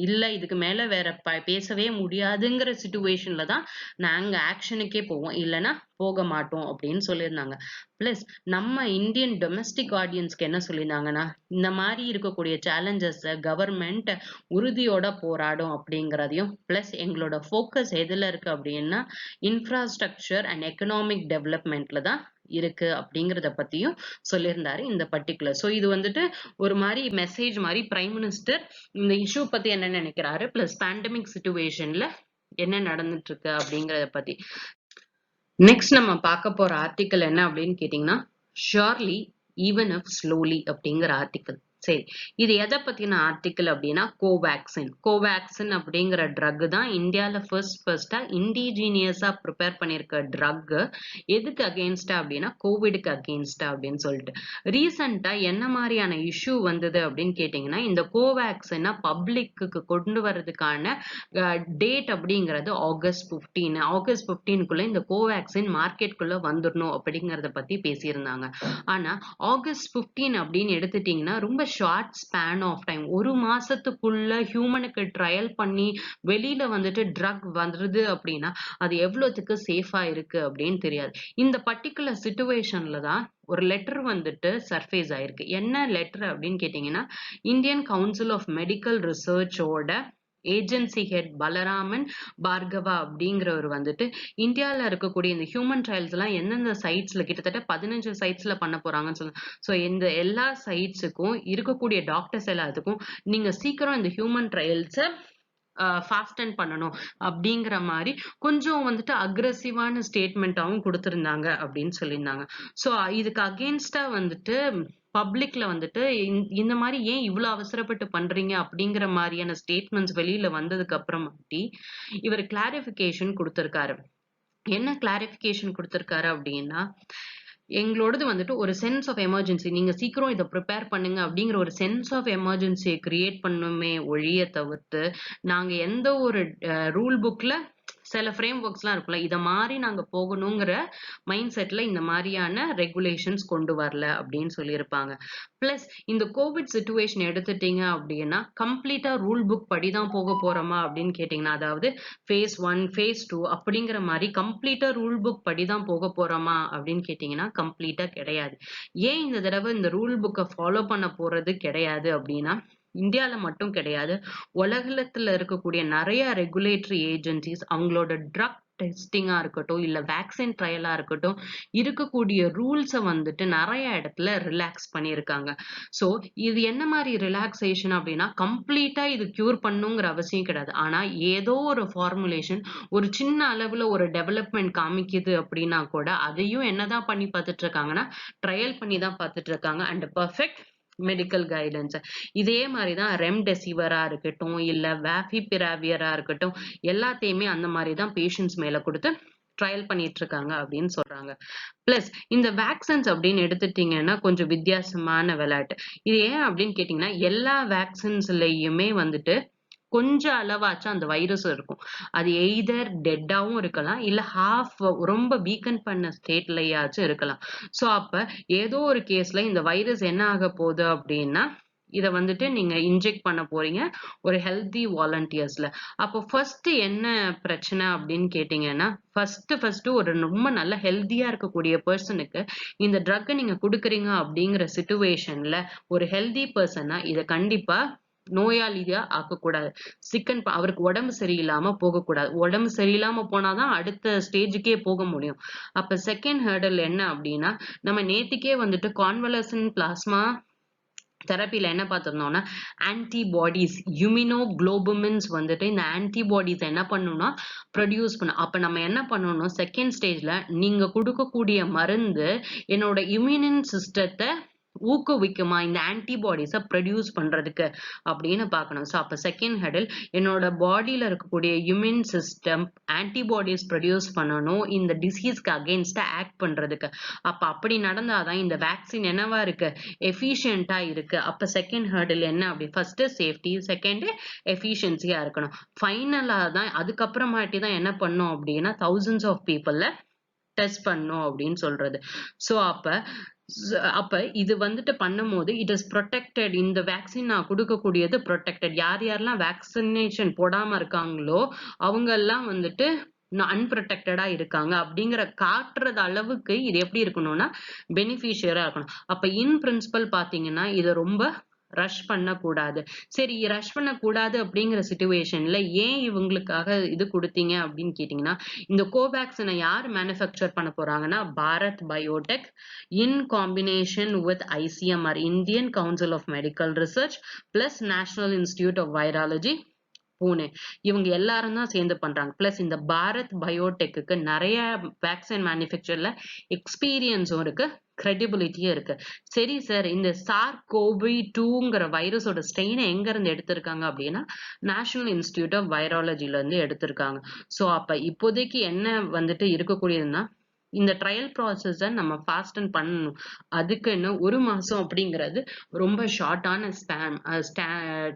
இல்ல இதுக்கு மேல வேற பேசவே முடியாதுங்கிற சிச்சுவேஷன்ல தான் நாங்க ஆக்ஷனுக்கே போவோம், இல்லைன்னா போக மாட்டோம் அப்படின்னு சொல்லியிருந்தாங்க. பிளஸ் நம்ம இந்தியன் டொமஸ்டிக் ஆடியன்ஸ்க்கு என்ன சொல்லியிருந்தாங்கன்னா, இந்த மாதிரி இருக்கக்கூடிய சேலஞ்சஸ் கவர்மெண்ட் உறுதியோட போராடும் அப்படிங்கிறதையும், பிளஸ் எங்களோட ஃபோக்கஸ் எதுல இருக்கு அப்படின்னா இன்ஃப்ராஸ்ட்ரக்சர் அண்ட் எக்கனாமிக் டெவலப்மெண்ட்ல தான் இருக்கு அப்படிங்கறத பத்தியும் சொல்லியிருந்தாரு இந்த பர்டிகுலர். சோ இது வந்துட்டு ஒரு மாதிரி மெசேஜ் மாதிரி பிரைம் மினிஸ்டர் இந்த இஷ்யூ பத்தி என்ன நினைக்கிறாரு, பிளஸ் பேண்டமிக் சிச்சுவேஷன்ல என்ன நடந்துட்டு இருக்கு அப்படிங்கறத பத்தி. நெக்ஸ்ட் நம்ம பார்க்க போற ஆர்டிக்கல் என்ன அப்படின்னு கேட்டீங்கன்னா, ஷுவர்லி ஈவன் இஃப் ஸ்லோலி அப்படிங்கிற ஆர்டிக்கல். சரி, இது எதை பத்தின ஆர்டிக்கல் அப்படின்னா கோவேக்சின் அப்படிங்கிற ட்ரக் தான் இந்தியால ஃபர்ஸ்டா இண்டிஜீனியஸா ப்ரிப்பேர் பண்ணிருக்க ட்ரக். எதுக்கு அகெயின்ஸ்டா அப்படின்னா கோவிடுக்கு அகெயின்ஸ்டா அப்படின்னு சொல்லிட்டு. ரீசெண்டா என்ன மாதிரியான இஷ்யூ வந்தது அப்படின்னு கேட்டீங்கன்னா, இந்த கோவேக்சினை பப்ளிக்கு கொண்டு வர்றதுக்கான டேட் அப்படிங்கிறது ஆகஸ்ட் 15 இந்த கோவேக்சின் மார்க்கெட்குள்ள வந்துடணும் அப்படிங்கறத பத்தி பேசியிருந்தாங்க. ஆனா ஆகஸ்ட் 15 அப்படின்னு எடுத்துட்டீங்கன்னா ரொம்ப ஷார்ட் ஸ்பேன் ஆஃப் டைம். ஒரு மாசத்துக்குள்ள ஹியூமனுக்கு ட்ரையல் பண்ணி வெளியில வந்துட்டு ட்ரக் வந்துருது அப்படின்னா அது எவ்வளவுக்கு சேஃபா இருக்கு அப்படின்னு தெரியாது. இந்த பர்டிகுலர் சிச்சுவேஷன்ல தான் ஒரு லெட்டர் வந்துட்டு சர்ஃபேஸ் ஆயிருக்கு. என்ன லெட்டர் அப்படின்னு கேட்டீங்கன்னா, இந்தியன் கவுன்சில் ஆஃப் மெடிக்கல் ரிசர்ச்சோட ஏஜென்சி ஹெட் பலராமன் பார்கவா அப்படிங்கிறவர் வந்துட்டு இந்தியாவில் இருக்கக்கூடிய இந்த ஹியூமன் ட்ரையல்ஸ் எல்லாம் எந்தெந்த சைட்ஸ்ல கிட்டத்தட்ட 15 சைட்ஸ்ல பண்ண போறாங்கன்னு சொல்லுங்க. ஸோ இந்த எல்லா சைட்ஸுக்கும் இருக்கக்கூடிய டாக்டர்ஸ் எல்லாத்துக்கும் நீங்க சீக்கிரம் இந்த ஹியூமன் ட்ரையல்ஸை ஃபாஸ்டன் பண்ணணும் அப்படிங்கிற மாதிரி கொஞ்சம் வந்துட்டு அக்ரெசிவான ஸ்டேட்மெண்ட்டாகவும் கொடுத்துருந்தாங்க அப்படின்னு சொல்லியிருந்தாங்க. ஸோ இதுக்கு அகெயின்ஸ்டா வந்துட்டு பப்ளிக்ல வந்துட்டு இந்த மாதிரி ஏன் இவ்வளவு அவசரப்பட்டு பண்றீங்க அப்படிங்கிற மாதிரியான ஸ்டேட்மெண்ட்ஸ் வெளியில வந்ததுக்கு அப்புறமாட்டி இவர் கிளாரிபிகேஷன் கொடுத்திருக்காரு. என்ன கிளாரிபிகேஷன் கொடுத்திருக்காரு அப்படின்னா, எங்களோடது வந்துட்டு ஒரு சென்ஸ் ஆஃப் எமர்ஜென்சி, நீங்க சீக்கிரம் இதை ப்ரிப்பேர் பண்ணுங்க அப்படிங்கிற ஒரு சென்ஸ் ஆஃப் எமர்ஜென்சியை கிரியேட் பண்ணுமே ஒழிய தவிர்த்து நாங்க எந்த ஒரு ரூல் புக்ல சில ஃப்ரேம் ஒர்க்ஸ்லாம் இருக்குல்ல, இதை மாதிரி நாங்க போகணுங்கிற மைண்ட் செட்ல இந்த மாதிரியான ரெகுலேஷன்ஸ் கொண்டு வரல அப்படின்னு சொல்லியிருப்பாங்க. பிளஸ் இந்த கோவிட் சிச்சுவேஷன் எடுத்துட்டீங்க அப்படின்னா கம்ப்ளீட்டா ரூல் புக் படிதான் போக போறோமா அப்படின்னு கேட்டீங்கன்னா, அதாவது phase 1 phase 2 அப்படிங்கிற மாதிரி கம்ப்ளீட்டா ரூல் புக் படிதான் போக போறோமா அப்படின்னு கேட்டீங்கன்னா கம்ப்ளீட்டா கிடையாது. ஏன் இந்த தடவை இந்த ரூல் புக்கை ஃபாலோ பண்ண போறது கிடையாது அப்படின்னா, இந்தியால மட்டும் கிடையாது, உலகத்துல இருக்கக்கூடிய நிறைய ரெகுலேட்டரி ஏஜென்சிஸ் அவங்களோட ட்ரக் டெஸ்டிங்கா இருக்கட்டும் இல்ல வேக்சின் ட்ரையலா இருக்கட்டும் இருக்கக்கூடிய ரூல்ஸை வந்துட்டு நிறைய இடத்துல ரிலாக்ஸ் பண்ணியிருக்காங்க. ஸோ இது என்ன மாதிரி ரிலாக்ஸேஷன் அப்படின்னா, கம்ப்ளீட்டா இது கியூர் பண்ணுங்கிற அவசியம் கிடையாது. ஆனா ஏதோ ஒரு ஃபார்முலேஷன் ஒரு சின்ன அளவுல ஒரு டெவலப்மெண்ட் காமிக்குது அப்படின்னா கூட அதையும் என்னதான் பண்ணி பார்த்துட்டு இருக்காங்கன்னா ட்ரையல் பண்ணி தான் பார்த்துட்டு இருக்காங்க அண்ட் பர்ஃபெக்ட் மெடிக்கல் கைடன்ஸ். இதே மாதிரிதான் ரெம்டெசிவரா இருக்கட்டும் இல்ல வேஃபிபிராவியரா இருக்கட்டும் எல்லாத்தையுமே அந்த மாதிரிதான் பேஷண்ட்ஸ் மேல கொடுத்து ட்ரையல் பண்ணிட்டு இருக்காங்க அப்படின்னு சொல்றாங்க. பிளஸ் இந்த வேக்சின்ஸ் அப்படின்னு எடுத்துட்டீங்கன்னா கொஞ்சம் வித்தியாசமான விளையாட்டு. இது ஏன் அப்படின்னு கேட்டீங்கன்னா, எல்லா வேக்சின்ஸ்லயுமே வந்துட்டு கொஞ்சம் அளவாச்சும் அந்த வைரஸ் இருக்கும். அது எய்தர் டெட்டாவும் இருக்கலாம் இல்ல ஹாஃப் ரொம்ப வீக்கன் பண்ண ஸ்டேட்லயாச்சும் இருக்கலாம். ஸோ அப்ப ஏதோ ஒரு கேஸ்ல இந்த வைரஸ் என்ன ஆக போகுது அப்படின்னா, இதை வந்துட்டு நீங்க இன்ஜெக்ட் பண்ண போறீங்க ஒரு ஹெல்தி வாலண்டியர்ஸ்ல. அப்போ ஃபர்ஸ்ட் என்ன பிரச்சனை அப்படின்னு கேட்டீங்கன்னா, ஃபர்ஸ்ட் ஒரு ரொம்ப நல்ல ஹெல்தியா இருக்கக்கூடிய பர்சனுக்கு இந்த ட்ரக்கை நீங்க கொடுக்குறீங்க அப்படிங்கிற சிச்சுவேஷன்ல ஒரு ஹெல்தி பர்சனா இதை கண்டிப்பா நோயாளியா ஆக்கக்கூடாது. அவருக்கு உடம்பு சரியில்லாம போகக்கூடாது. உடம்பு சரியில்லாம போனாதான் அடுத்த ஸ்டேஜுக்கே போக முடியும். அப்ப செகண்ட் ஹேர்டல் என்ன அப்படின்னா, நம்ம நேத்திக்கே வந்துட்டு கான்வலசன்ட் பிளாஸ்மா தெரப்பில என்ன பார்த்திருந்தோம்னா ஆன்டிபாடிஸ் இம்யூனோகுளோபுமின்ஸ் வந்துட்டு இந்த ஆன்டிபாடிஸ் என்ன பண்ணணும்னா ப்ரொடியூஸ் பண்ணும். அப்ப நம்ம என்ன பண்ணணும், செகண்ட் ஸ்டேஜ்ல நீங்க கொடுக்கக்கூடிய மருந்து என்னோட இம்யூன் சிஸ்டத்தை ஊக்குவிக்குமா இந்த ஆன்டிபாடிஸை ப்ரொடியூஸ் பண்றதுக்கு அப்படின்னு பார்க்கணும். ஸோ அப்போ செகண்ட் ஹெடில் என்னோட பாடியில இருக்கக்கூடிய இம்யூன் சிஸ்டம் ஆன்டிபாடிஸ் ப்ரொடியூஸ் பண்ணணும் இந்த டிசீஸ்க்கு அகெயின்ஸ்டா ஆக்ட் பண்றதுக்கு. அப்ப அப்படி நடந்தாதான் இந்த வேக்சின் என்னவா இருக்கு, எஃபிஷியன்டா இருக்கு. அப்ப செகண்ட் ஹெர்டில் என்ன அப்படி, ஃபர்ஸ்ட் சேஃப்டி, செகண்ட் எஃபிஷியன்சியா இருக்கணும். ஃபைனலா தான் அதுக்கப்புறமாட்டி தான் என்ன பண்ணும் அப்படின்னா thousands ஆஃப் பீப்புள்ல டெஸ்ட் பண்ணும் அப்படின்னு சொல்றது. ஸோ அப்ப இது வந்துட்டு பண்ணும்போது இட் இஸ் ப்ரொடெக்டட். இந்த வேக்சின் நான் கொடுக்கக்கூடியது ப்ரொடெக்டட். யாரெல்லாம் வேக்சினேஷன் போடாம இருக்காங்களோ அவங்க எல்லாம் வந்துட்டு அன்ப்ரொடெக்டடா இருக்காங்க அப்படிங்கிற காட்டுறது அளவுக்கு இது எப்படி இருக்கணும்னா பெனிஃபிஷியரா இருக்கணும். அப்ப இன் பிரின்சிபல் பாத்தீங்கன்னா இதை ரொம்ப ரஷ் பண்ணக்கூடாது. சரி, ரஷ் பண்ணக்கூடாது அப்படிங்கிற சிச்சுவேஷன்ல ஏன் இவங்களுக்காக இது கொடுத்தீங்க அப்படின்னு கேட்டீங்கன்னா, இந்த கோவேக்சினை யார் மேனுஃபேக்சர் பண்ண போறாங்கன்னா Bharat Biotech in combination with ICMR Indian council of medical research plus national institute of virology Pune, இவங்க எல்லாரும் தான் சேர்ந்து பண்றாங்க. பிளஸ் இந்த பாரத் பயோடெக்கு நிறைய வேக்சின் மேனுஃபேக்சர்ல எக்ஸ்பீரியன்ஸும் இருக்கு, கிரெடிபிலிட்டியும் இருக்கு. சரி சார், இந்த SARS-CoV-2ங்கிற வைரஸோட ஸ்ட்ரெயினை எங்க இருந்து எடுத்திருக்காங்க அப்படின்னா நேஷனல் இன்ஸ்டிடியூட் ஆஃப் வைராலஜில இருந்து எடுத்திருக்காங்க. ஸோ அப்ப இப்போதைக்கு என்ன வந்துட்டு இருக்கக்கூடியதுன்னா இந்த ட்ரையல் ப்ராசஸை நம்ம ஃபாஸ்டன் பண்ணணும். அதுக்குன்னு 1 மாசம் அப்படிங்கிறது ரொம்ப ஷார்ட்டான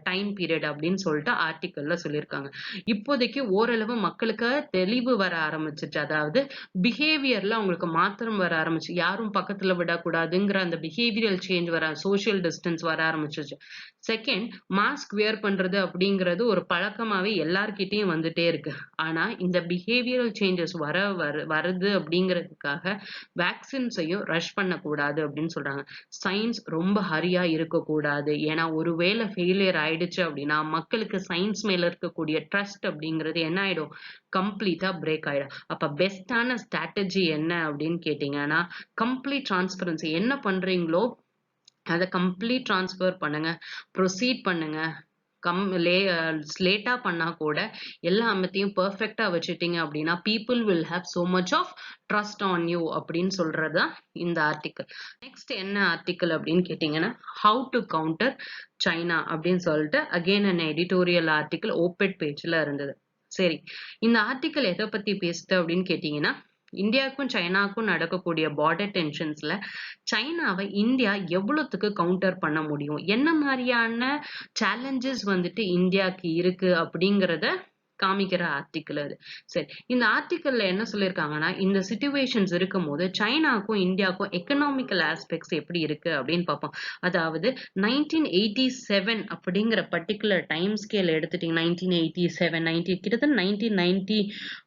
டைம் பீரியட் அப்படின்னு சொல்லிட்டு ஆர்டிக்கல்ல சொல்லியிருக்காங்க. இப்போதைக்கு ஓரளவு மக்களுக்கு தெளிவு வர ஆரம்பிச்சிச்சு. அதாவது பிஹேவியர்ல அவங்களுக்கு மாற்றம் வர ஆரம்பிச்சு, யாரும் பக்கத்துல விடக்கூடாதுங்கிற அந்த பிஹேவியரல் சேஞ்ச் வர, சோசியல் டிஸ்டன்ஸ் வர ஆரம்பிச்சிச்சு. செகண்ட், மாஸ்க் வியர் பண்றது அப்படிங்கிறது ஒரு பழக்கமாவே எல்லார்கிட்டயும் வந்துட்டே இருக்கு. ஆனா இந்த பிஹேவியரல் சேஞ்சஸ் வருது அப்படிங்கிறது அப்படிங்கிறதுக்காக வேக்சின்ஸையும் ரஷ் பண்ணக்கூடாது அப்படின்னு சொல்றாங்க. சயின்ஸ் ரொம்ப ஹரியா இருக்கக்கூடாது. ஏன்னா ஒருவேளை ஃபெயிலியர் ஆயிடுச்சு அப்படின்னா மக்களுக்கு சயின்ஸ் மேல இருக்கக்கூடிய ட்ரஸ்ட் அப்படிங்கிறது என்ன ஆயிடும், கம்ப்ளீட்டா பிரேக் ஆயிடும். அப்ப பெஸ்டான ஸ்ட்ராட்டஜி என்ன அப்படின்னு கேட்டீங்கன்னா, கம்ப்ளீட் டிரான்ஸ்பரன்சி. என்ன பண்றீங்களோ அத கம்ப்ளீட் ட்ரான்ஸ்ஃபர் பண்ணுங்க. ப்ரொசீட் பண்ணுங்க. லேட்டா பண்ணா கூட எல்லாத்தையும் பெர்ஃபெக்ட்டா வச்சுட்டீங்க அப்படின்னா people will have so much of trust on you அப்படின்னு சொல்றதுதான் இந்த ஆர்டிக்கல். நெக்ஸ்ட் என்ன ஆர்டிக்கல் அப்படின்னு கேட்டீங்கன்னா, ஹவு டு கவுண்டர் சைனா அப்படின்னு சொல்லிட்டு அகெயின் an எடிட்டோரியல் ஆர்டிக்கல் ஓபெட் பேஜ்ல இருந்தது. சரி, இந்த ஆர்டிக்கல் எதை பத்தி பேசுது அப்படின்னு கேட்டீங்கன்னா, இந்தியாவுக்கும் சைனாவுக்கும் நடக்கக்கூடிய பார்டர் டென்ஷன்ஸ்ல சைனாவை இந்தியா எவ்வளவுத்துக்கு கவுண்டர் பண்ண முடியும், என்ன மாதிரியான சேலஞ்சஸ் வந்துட்டு இந்தியாவுக்கு இருக்கு அப்படிங்கிறத காமிக்கிற ஆர்டிக்கல் அது. சரி, இந்த ஆர்டிக்கல்ல என்ன சொல்லியிருக்காங்கன்னா, இந்த சிச்சுவேஷன்ஸ் இருக்கும்போது சைனாக்கும் இந்தியாவுக்கும் எக்கனாமிக்கல் ஆஸ்பெக்ட்ஸ் எப்படி இருக்கு அப்படின்னு பார்ப்போம். அதாவது 1987 அப்படிங்கிற பர்டிகுலர் டைம் ஸ்கேல் எடுத்துட்டீங்க, 1987 கிட்டத்தட்ட 1990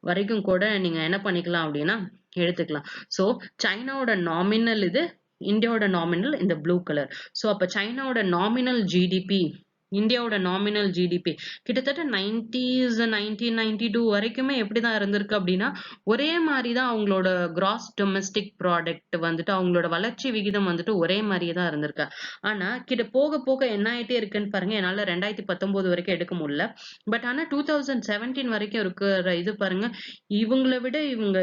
வரைக்கும் கூட நீங்க என்ன பண்ணிக்கலாம் அப்படின்னா எடுத்துக்கலாம். சோ சைனாவோட நாமினல் இது, இந்தியாவோட நாமினல் இந்த ப்ளூ கலர். சோ அப்ப சைனாவோட நாமினல் ஜிடிபி, இந்தியாவோட நாமினல் ஜிடிபி கிட்டத்தட்ட 1992 வரைக்குமே எப்படிதான் இருந்திருக்கு அப்படின்னா ஒரே மாதிரிதான் அவங்களோட கிராஸ் டொமஸ்டிக் ப்ராடக்ட் வந்துட்டு அவங்களோட வளர்ச்சி விகிதம் வந்துட்டு ஒரே மாதிரியே தான் இருந்திருக்கு. ஆனா போக போக என்ன ஆயிட்டே இருக்குன்னு பாருங்க. என்னால 2019 வரைக்கும் எடுக்க முடியல. பட் ஆனா 2017 வரைக்கும் இருக்கிற இது பாருங்க,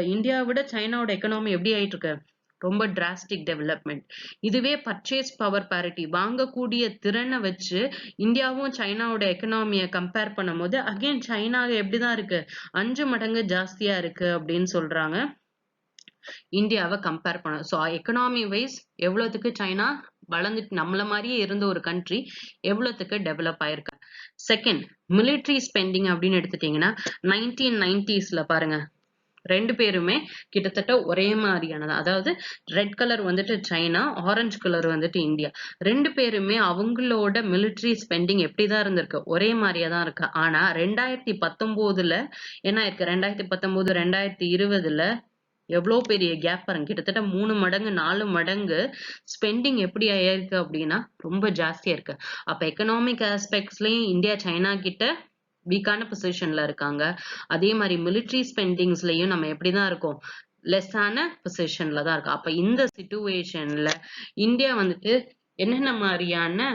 இந்தியாவை விட சைனாவோட எக்கனாமி எப்படி ஆயிட்டு இருக்கு, ரொம்ப டிராஸ்டிக் டெவலப்மெண்ட். இதுவே பர்ச்சேஸ் பவர் பேரிட்டி, வாங்கக்கூடிய திறனை வச்சு இந்தியாவும் சைனாவோட எக்கனாமியை கம்பேர் பண்ணும்போது அகைன் சைனா எப்படிதான் இருக்கு, 5 மடங்கு ஜாஸ்தியா இருக்கு அப்படின்னு சொல்றாங்க இந்தியாவை கம்பேர் பண்ண. ஸோ எக்கனாமி வைஸ் எவ்வளவுக்கு சைனா வளர்ந்துட்டு நம்மள மாதிரியே இருந்த ஒரு கண்ட்ரி எவ்வளவுக்கு டெவலப் ஆயிருக்கு. செகண்ட், மிலிட்ரி ஸ்பெண்டிங் அப்படின்னு எடுத்துட்டீங்கன்னா 1990s பாருங்க, ரெண்டு பேருமே கிட்டத்தட்ட ஒரே மாதிரியானது. அதாவது ரெட் கலர் வந்துட்டு சைனா, ஆரஞ்சு கலர் வந்துட்டு இந்தியா. ரெண்டு பேருமே அவங்களோட மிலிட்ரி ஸ்பெண்டிங் எப்படிதான் இருந்திருக்கு, ஒரே மாதிரியா தான் இருக்கு. ஆனா 2019 என்ன இருக்கு, 2019 2020 எவ்வளவு பெரிய கேப் பாருங்க. கிட்டத்தட்ட 3 மடங்கு 4 மடங்கு ஸ்பெண்டிங் எப்படி ஆயிருக்கு அப்படின்னா ரொம்ப ஜாஸ்தியா இருக்கு. அப்ப எக்கனாமிக் ஆஸ்பெக்ட்ஸ்லயும் இந்தியா சைனா கிட்ட வீக்கான பொசிஷன்ல இருக்காங்க. அதே மாதிரி மிலிட்ரி ஸ்பெண்டிங்ஸ்லயும் நம்ம எப்படிதான் இருக்கோம், லெஸ்ஸான பொசிஷன்ல தான் இருக்கோம். அப்ப இந்த சிச்சுவேஷன்ல இந்தியா வந்துட்டு என்னென்ன மாதிரியான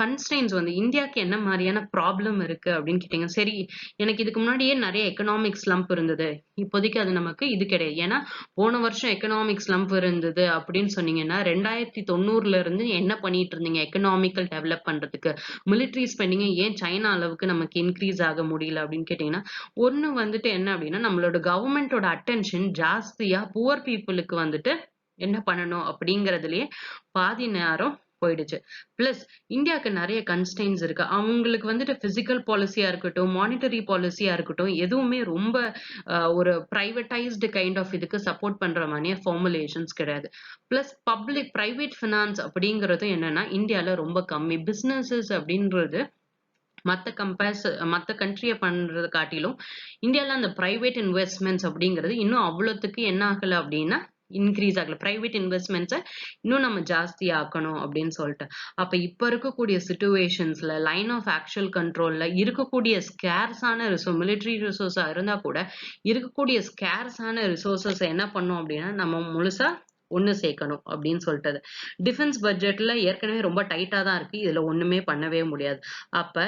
கன்ஸ்ட்ரெயின்ஸ் வந்து இந்தியாவுக்கு என்ன மாதிரியான ப்ராப்ளம் இருக்கு அப்படின்னு கேட்டீங்க. சரி, எனக்கு இதுக்கு முன்னாடியே நிறைய எக்கனாமிக் ஸ்லம்ப் இருந்தது, இப்போதைக்கு அது நமக்கு இது கிடையாது. ஏன்னா போன வருஷம் எக்கனாமிக் ஸ்லம்ப் இருந்தது அப்படின்னு சொன்னீங்கன்னா 2090 இருந்து என்ன பண்ணிட்டு இருந்தீங்க எக்கனாமிக்கல் டெவலப் பண்றதுக்கு, மிலிட்ரி ஸ்பெண்டிங் ஏன் சைனா அளவுக்கு நமக்கு இன்க்ரீஸ் ஆக முடியல அப்படின்னு கேட்டீங்கன்னா, ஒண்ணு வந்துட்டு என்ன அப்படின்னா நம்மளோட கவர்மெண்டோட அட்டென்ஷன் ஜாஸ்தியா புவர் பீப்புளுக்கு வந்துட்டு என்ன பண்ணணும் அப்படிங்கறதுலயே பாதி நேரம் போயிடுச்சு. பிளஸ் இந்தியாவுக்கு நிறைய கன்ஸ்டெயின்ஸ் இருக்கு. அவங்களுக்கு வந்துட்டு பிசிக்கல் பாலிசியா இருக்கட்டும், மானிட்டரி பாலிசியா இருக்கட்டும், எதுவுமே ரொம்ப ஒரு பிரைவேட்டைஸ்டு கைண்ட் ஆஃப் இதுக்கு சப்போர்ட் பண்ற மாதிரியே ஃபார்முலேஷன்ஸ் கிடையாது. பிளஸ் பப்ளிக் பிரைவேட் ஃபினான்ஸ் அப்படிங்கிறது என்னன்னா இந்தியால ரொம்ப கம்மி. பிசினஸஸ் அப்படின்றது மத்த கண்ட்ரிய பண்றத காட்டிலும் இந்தியால அந்த பிரைவேட் இன்வெஸ்ட்மெண்ட்ஸ் அப்படிங்கிறது இன்னும் அவ்வளவுக்கு என்ன ஆகல அப்படின்னா இன்க்ரீஸ் ஆகல. பிரைவேட் இன்வெஸ்ட்மெண்ட்ஸை இன்னும் நம்ம ஜாஸ்தி ஆக்கணும் அப்படின்னு சொல்லிட்டு. அப்ப இப்ப இருக்கக்கூடிய சிச்சுவேஷன்ஸ்ல லைன் ஆஃப் ஆக்சுவல் கண்ட்ரோல்ல இருக்கக்கூடிய ஸ்கேர்ஸான மிலிட்டரி ரிசோர்ஸா இருந்தா கூட இருக்கக்கூடிய ஸ்கேர்ஸான ரிசோர்சஸ் என்ன பண்ணும் அப்படின்னா நம்ம முழுசா ஒண்ணு சேர்க்கணும் அப்படின்னு சொல்லிட்டது. டிஃபென்ஸ் பட்ஜெட்ல ஏற்கனவே ரொம்ப டைட்டா தான் இருக்கு, இதுல ஒண்ணுமே பண்ணவே முடியாது. அப்ப